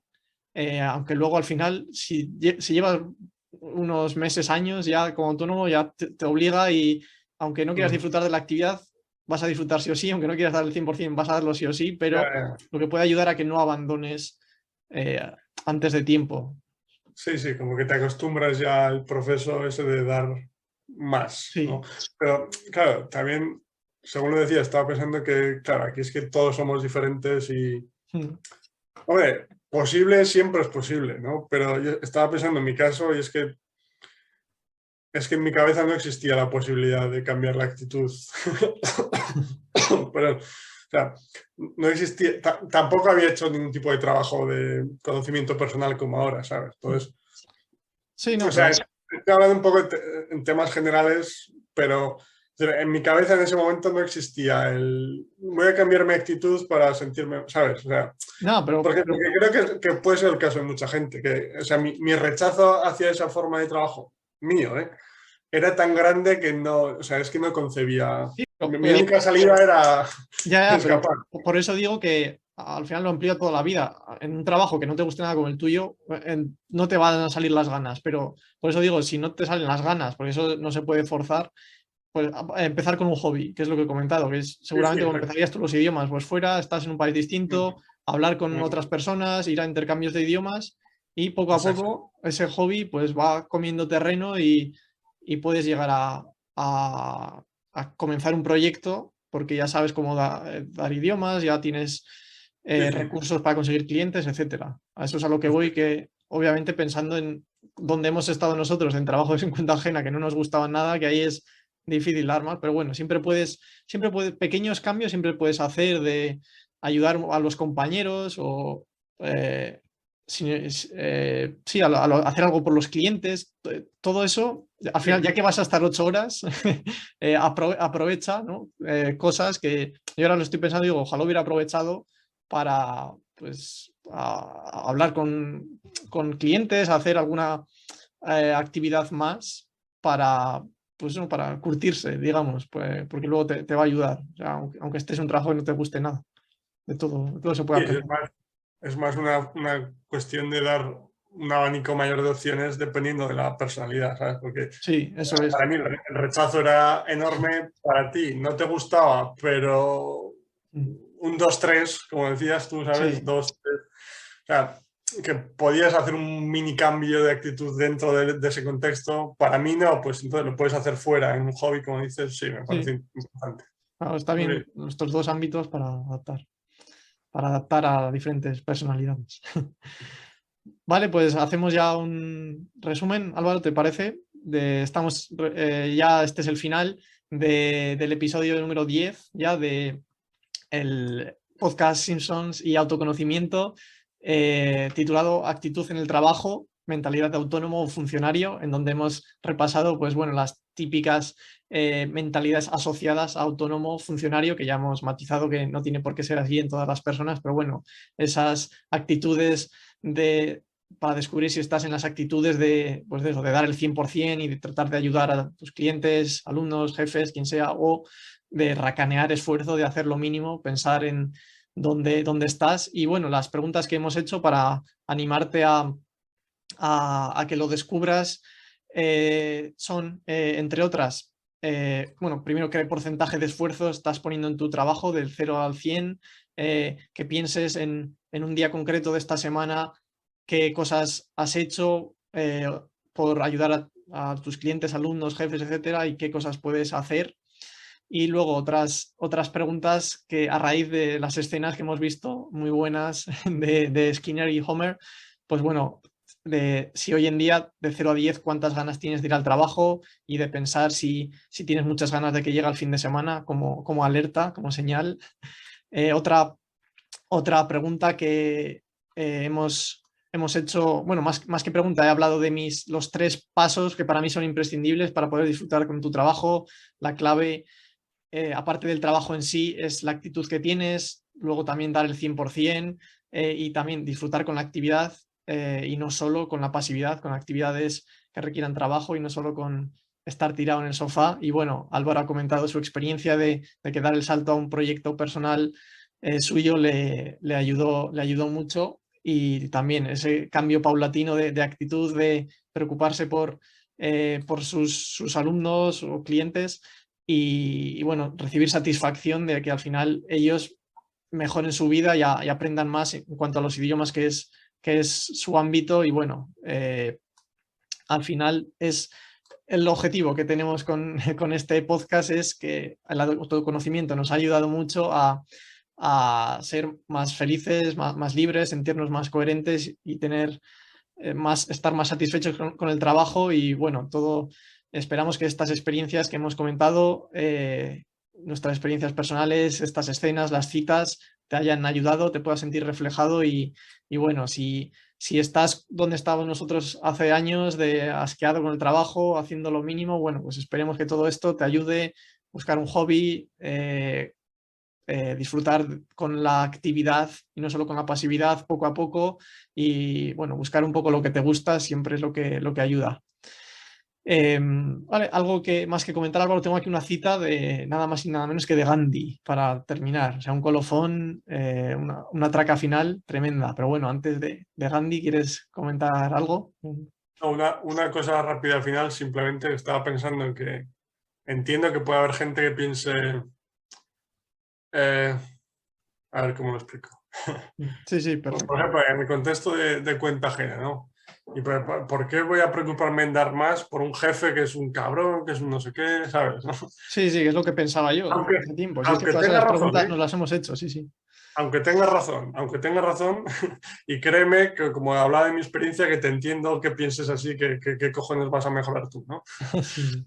aunque luego al final, si llevas unos meses, años ya como autónomo, ya te obliga y aunque no quieras disfrutar de la actividad, vas a disfrutar sí o sí, aunque no quieras dar el 100%, vas a darlo sí o sí, pero lo que puede ayudar a que no abandones antes de tiempo. Sí, sí, como que te acostumbras ya al proceso ese de dar más, Sí. ¿no? Pero, claro, también, según lo decía, estaba pensando que, claro, aquí es que todos somos diferentes y, hombre, posible siempre es posible, ¿no? Pero yo estaba pensando en mi caso y es que en mi cabeza no existía la posibilidad de cambiar la actitud. Pero, o sea, no existía, tampoco había hecho ningún tipo de trabajo de conocimiento personal como ahora, ¿sabes? Entonces, Sí, no, o sea, pero... estoy hablando un poco en temas generales, pero en mi cabeza en ese momento no existía el voy a cambiar mi actitud para sentirme, ¿sabes? O sea, No, porque creo que puede ser el caso de mucha gente, que, o sea, mi rechazo hacia esa forma de trabajo mío, era tan grande que no, o sea, es que no concebía. sí, Mi única salida era ya, pero escapar. por eso digo que al final lo amplía toda la vida. En un trabajo que no te guste nada como el tuyo, no te van a salir las ganas, pero por eso digo, si no te salen las ganas, porque eso no se puede forzar, pues empezar con un hobby, que es lo que he comentado, que es Sí, sí, seguramente cuando empezarías tú los idiomas, pues fuera, estás en un país distinto, hablar con otras personas, ir a intercambios de idiomas y poco a exacto. poco ese hobby pues va comiendo terreno y puedes llegar a comenzar un proyecto porque ya sabes cómo dar idiomas, ya tienes Sí, sí. recursos para conseguir clientes, etcétera. A eso es a lo que voy, que obviamente pensando en donde hemos estado nosotros, en trabajos en cuenta ajena que no nos gustaban nada, que ahí es difícil dar más, pero bueno, pequeños cambios siempre puedes hacer de ayudar a los compañeros o sí, hacer algo por los clientes, todo eso, al final, ya que vas a estar 8 horas, aprovecha, ¿no? Cosas que yo ahora lo estoy pensando y digo, ojalá hubiera aprovechado para pues, hablar con clientes, hacer alguna actividad más para, pues, ¿no? Para curtirse, digamos, pues, porque luego te va a ayudar, o sea, aunque estés en un trabajo y no te guste nada, de todo se puede Sí, aprender. es más una cuestión de dar un abanico mayor de opciones dependiendo de la personalidad, ¿sabes? Porque Sí, eso es. para mí el rechazo era enorme, para ti no te gustaba, pero un 2-3, como decías tú, ¿sabes? Sí, 2-3. O sea, que podías hacer un mini cambio de actitud dentro de ese contexto. Para mí no, pues entonces lo puedes hacer fuera, en un hobby, como dices, sí, me parece sí. importante. Claro, está Muy bien bien. estos dos ámbitos para adaptar a diferentes personalidades. Vale, pues hacemos ya un resumen, Álvaro, ¿te parece? Ya este es el final del episodio número 10, ya de el podcast Simpsons y autoconocimiento, titulado Actitud en el trabajo. mentalidad de autónomo o funcionario, en donde hemos repasado pues, bueno, las típicas mentalidades asociadas a autónomo funcionario, que ya hemos matizado que no tiene por qué ser así en todas las personas, pero bueno, esas actitudes para descubrir si estás en las actitudes pues de eso, de dar el 100% y de tratar de ayudar a tus clientes, alumnos, jefes, quien sea, o de racanear esfuerzo, de hacer lo mínimo, pensar en dónde estás. Y bueno, las preguntas que hemos hecho para animarte a que lo descubras son, entre otras, bueno, primero, qué porcentaje de esfuerzo estás poniendo en tu trabajo del 0 al 100, que pienses en un día concreto de esta semana qué cosas has hecho por ayudar a tus clientes, alumnos, jefes, etcétera, y qué cosas puedes hacer. Y luego otras preguntas que a raíz de las escenas que hemos visto, muy buenas, de Skinner y Homer, pues bueno, de si hoy en día de 0 a 10 cuántas ganas tienes de ir al trabajo y de pensar si tienes muchas ganas de que llegue el fin de semana como alerta, como señal. Otra pregunta que hemos hecho, bueno, más que pregunta, he hablado de los 3 pasos que para mí son imprescindibles para poder disfrutar con tu trabajo. La clave, aparte del trabajo en sí, es la actitud que tienes, luego también dar el 100% y también disfrutar con la actividad y no solo con la pasividad, con actividades que requieran trabajo y no solo con estar tirado en el sofá. Y bueno, Álvaro ha comentado su experiencia de que dar el salto a un proyecto personal suyo le ayudó mucho, y también ese cambio paulatino de actitud, de preocuparse por sus alumnos o clientes y bueno, recibir satisfacción de que al final ellos mejoren su vida y aprendan más en cuanto a los idiomas que es su ámbito. Y bueno, al final es el objetivo que tenemos con este podcast, es que el autoconocimiento nos ha ayudado mucho a ser más felices, más libres, sentirnos más coherentes y estar más satisfechos con el trabajo. Y bueno, esperamos que estas experiencias que hemos comentado, nuestras experiencias personales, estas escenas, las citas, te hayan ayudado, te puedas sentir reflejado y bueno, si estás donde estábamos nosotros hace años, de asqueado con el trabajo, haciendo lo mínimo, bueno, pues esperemos que todo esto te ayude a buscar un hobby, disfrutar con la actividad y no solo con la pasividad, poco a poco, y bueno, buscar un poco lo que te gusta siempre es lo que ayuda. Vale, algo más que comentar, Álvaro, tengo aquí una cita de nada más y nada menos que de Gandhi para terminar, o sea, un colofón, una traca final tremenda. Pero bueno, antes de Gandhi, ¿quieres comentar algo? No, una cosa rápida al final, simplemente estaba pensando en que entiendo que puede haber gente que piense, a ver cómo lo explico. Sí, perfecto. Por ejemplo, en el contexto de cuenta ajena, ¿no? ¿Y por qué voy a preocuparme en dar más por un jefe que es un cabrón, que es un no sé qué, ¿sabes? ¿No? Sí, es lo que pensaba yo hace tiempo. Si es que todas esas preguntas nos las hemos hecho, sí. Aunque tengas razón, y créeme que, como hablaba de mi experiencia, que te entiendo que pienses así, que cojones vas a mejorar tú, ¿no? Sí.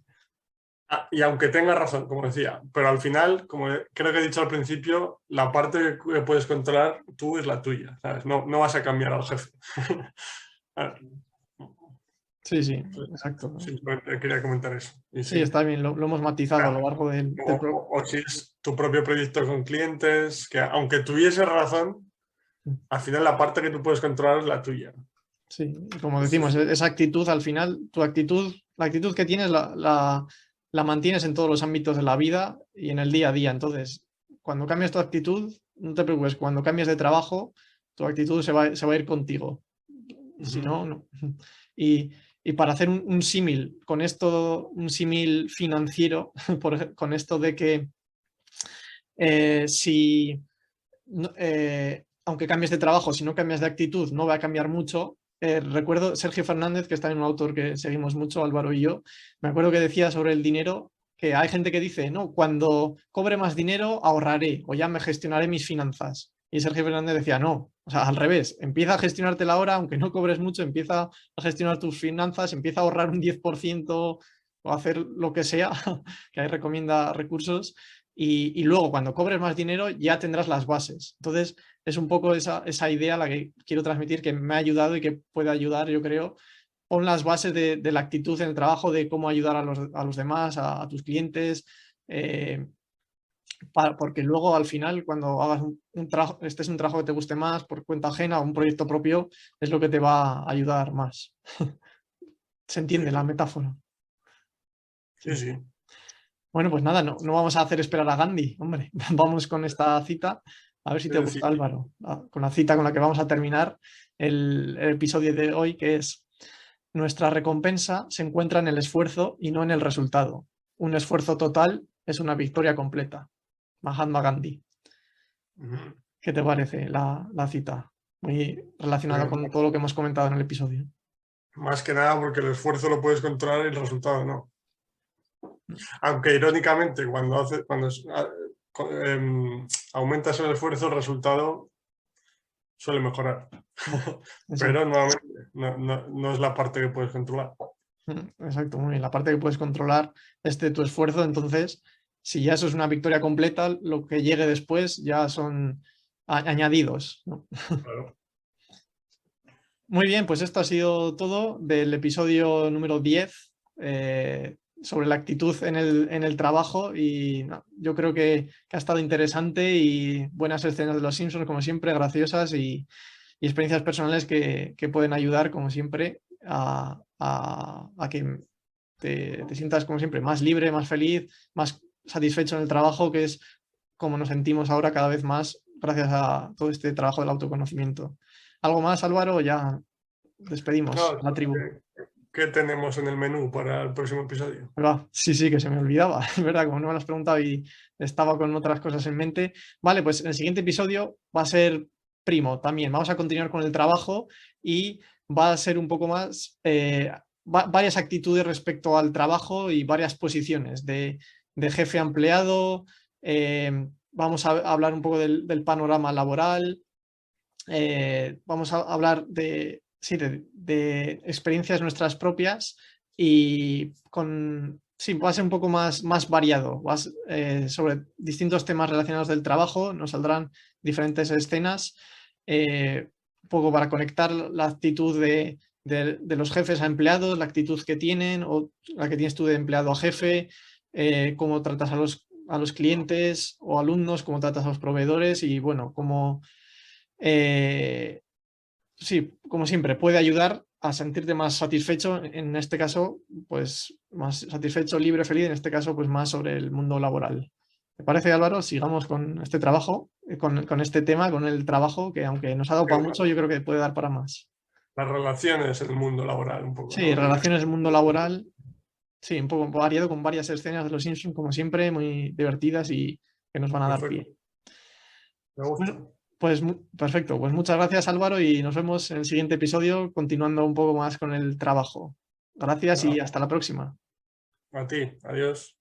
Y aunque tengas razón, como decía, pero al final, como creo que he dicho al principio, la parte que puedes controlar tú es la tuya, ¿sabes? No vas a cambiar al jefe. Sí, exacto. Simplemente quería comentar eso. Y sí, está bien, lo hemos matizado a lo largo del o si es tu propio proyecto con clientes, que aunque tuviese razón, al final la parte que tú puedes controlar es la tuya. Sí, como decimos, esa actitud, al final, la actitud que tienes la mantienes en todos los ámbitos de la vida y en el día a día. Entonces, cuando cambias tu actitud, no te preocupes, cuando cambies de trabajo, tu actitud se va a ir contigo. Si no, no. Y para hacer un símil con esto, un símil financiero, con esto de que aunque cambies de trabajo, si no cambias de actitud, no va a cambiar mucho. Recuerdo Sergio Fernández, que está en un autor que seguimos mucho, Álvaro y yo, me acuerdo que decía sobre el dinero, que hay gente que dice, no, cuando cobre más dinero ahorraré o ya me gestionaré mis finanzas. Y Sergio Fernández decía, no, o sea, al revés, empieza a gestionártela ahora, aunque no cobres mucho, empieza a gestionar tus finanzas, empieza a ahorrar un 10% o hacer lo que sea, que ahí recomienda recursos, y luego cuando cobres más dinero ya tendrás las bases. Entonces es un poco esa idea la que quiero transmitir, que me ha ayudado y que puede ayudar, yo creo. Pon las bases de la actitud en el trabajo, de cómo ayudar a los demás, a tus clientes, porque luego al final cuando hagas un trabajo, este es un trabajo que te guste más por cuenta ajena o un proyecto propio, es lo que te va a ayudar más. ¿Se entiende la metáfora? Sí, sí. Bueno, pues nada, no vamos a hacer esperar a Gandhi, hombre. Vamos con esta cita, a ver si te gusta, Álvaro, con la cita con la que vamos a terminar el episodio de hoy, que es: nuestra recompensa se encuentra en el esfuerzo y no en el resultado. Un esfuerzo total es una victoria completa. Mahatma Gandhi. ¿Qué te parece la cita? Muy relacionada con todo lo que hemos comentado en el episodio. Más que nada porque el esfuerzo lo puedes controlar y el resultado no. Aunque irónicamente cuando aumentas el esfuerzo, el resultado suele mejorar. Pero nuevamente no es la parte que puedes controlar. Exacto, muy bien. La parte que puedes controlar es de tu esfuerzo. Entonces, si ya eso es una victoria completa, lo que llegue después ya son añadidos, ¿no? Claro. Muy bien, pues esto ha sido todo del episodio número 10 sobre la actitud en el trabajo, y no, yo creo que ha estado interesante, y buenas escenas de los Simpsons como siempre, graciosas, y experiencias personales que pueden ayudar como siempre a que te sientas como siempre más libre, más feliz, más satisfecho en el trabajo, que es como nos sentimos ahora cada vez más gracias a todo este trabajo del autoconocimiento. ¿Algo más, Álvaro? Ya despedimos a la tribu. ¿Qué tenemos en el menú para el próximo episodio? Sí, que se me olvidaba, es verdad, como no me lo has preguntado y estaba con otras cosas en mente. Vale, pues el siguiente episodio va a ser primo también. Vamos a continuar con el trabajo y va a ser un poco más varias actitudes respecto al trabajo y varias posiciones de jefe a empleado. Vamos a hablar un poco del panorama laboral. Vamos a hablar de experiencias nuestras propias, y va a ser un poco más variado. Sobre distintos temas relacionados del trabajo nos saldrán diferentes escenas, un poco para conectar la actitud de los jefes a empleados, la actitud que tienen o la que tienes tú de empleado a jefe, cómo tratas a los clientes o alumnos, cómo tratas a los proveedores, y bueno, cómo como siempre, puede ayudar a sentirte más satisfecho, en este caso, pues más satisfecho, libre, feliz, en este caso, pues más sobre el mundo laboral. ¿Te parece, Álvaro? Sigamos con este trabajo, con este tema, con el trabajo, que aunque nos ha dado para mucho, yo creo que puede dar para más. Las relaciones en el mundo laboral, un poco. Sí, ¿no? Relaciones en el mundo laboral, sí, un poco variado, con varias escenas de los Simpsons, como siempre, muy divertidas y que nos van a dar pie. Me gusta. Bueno, pues perfecto, pues muchas gracias, Álvaro, y nos vemos en el siguiente episodio continuando un poco más con el trabajo. Gracias y hasta la próxima. A ti, adiós.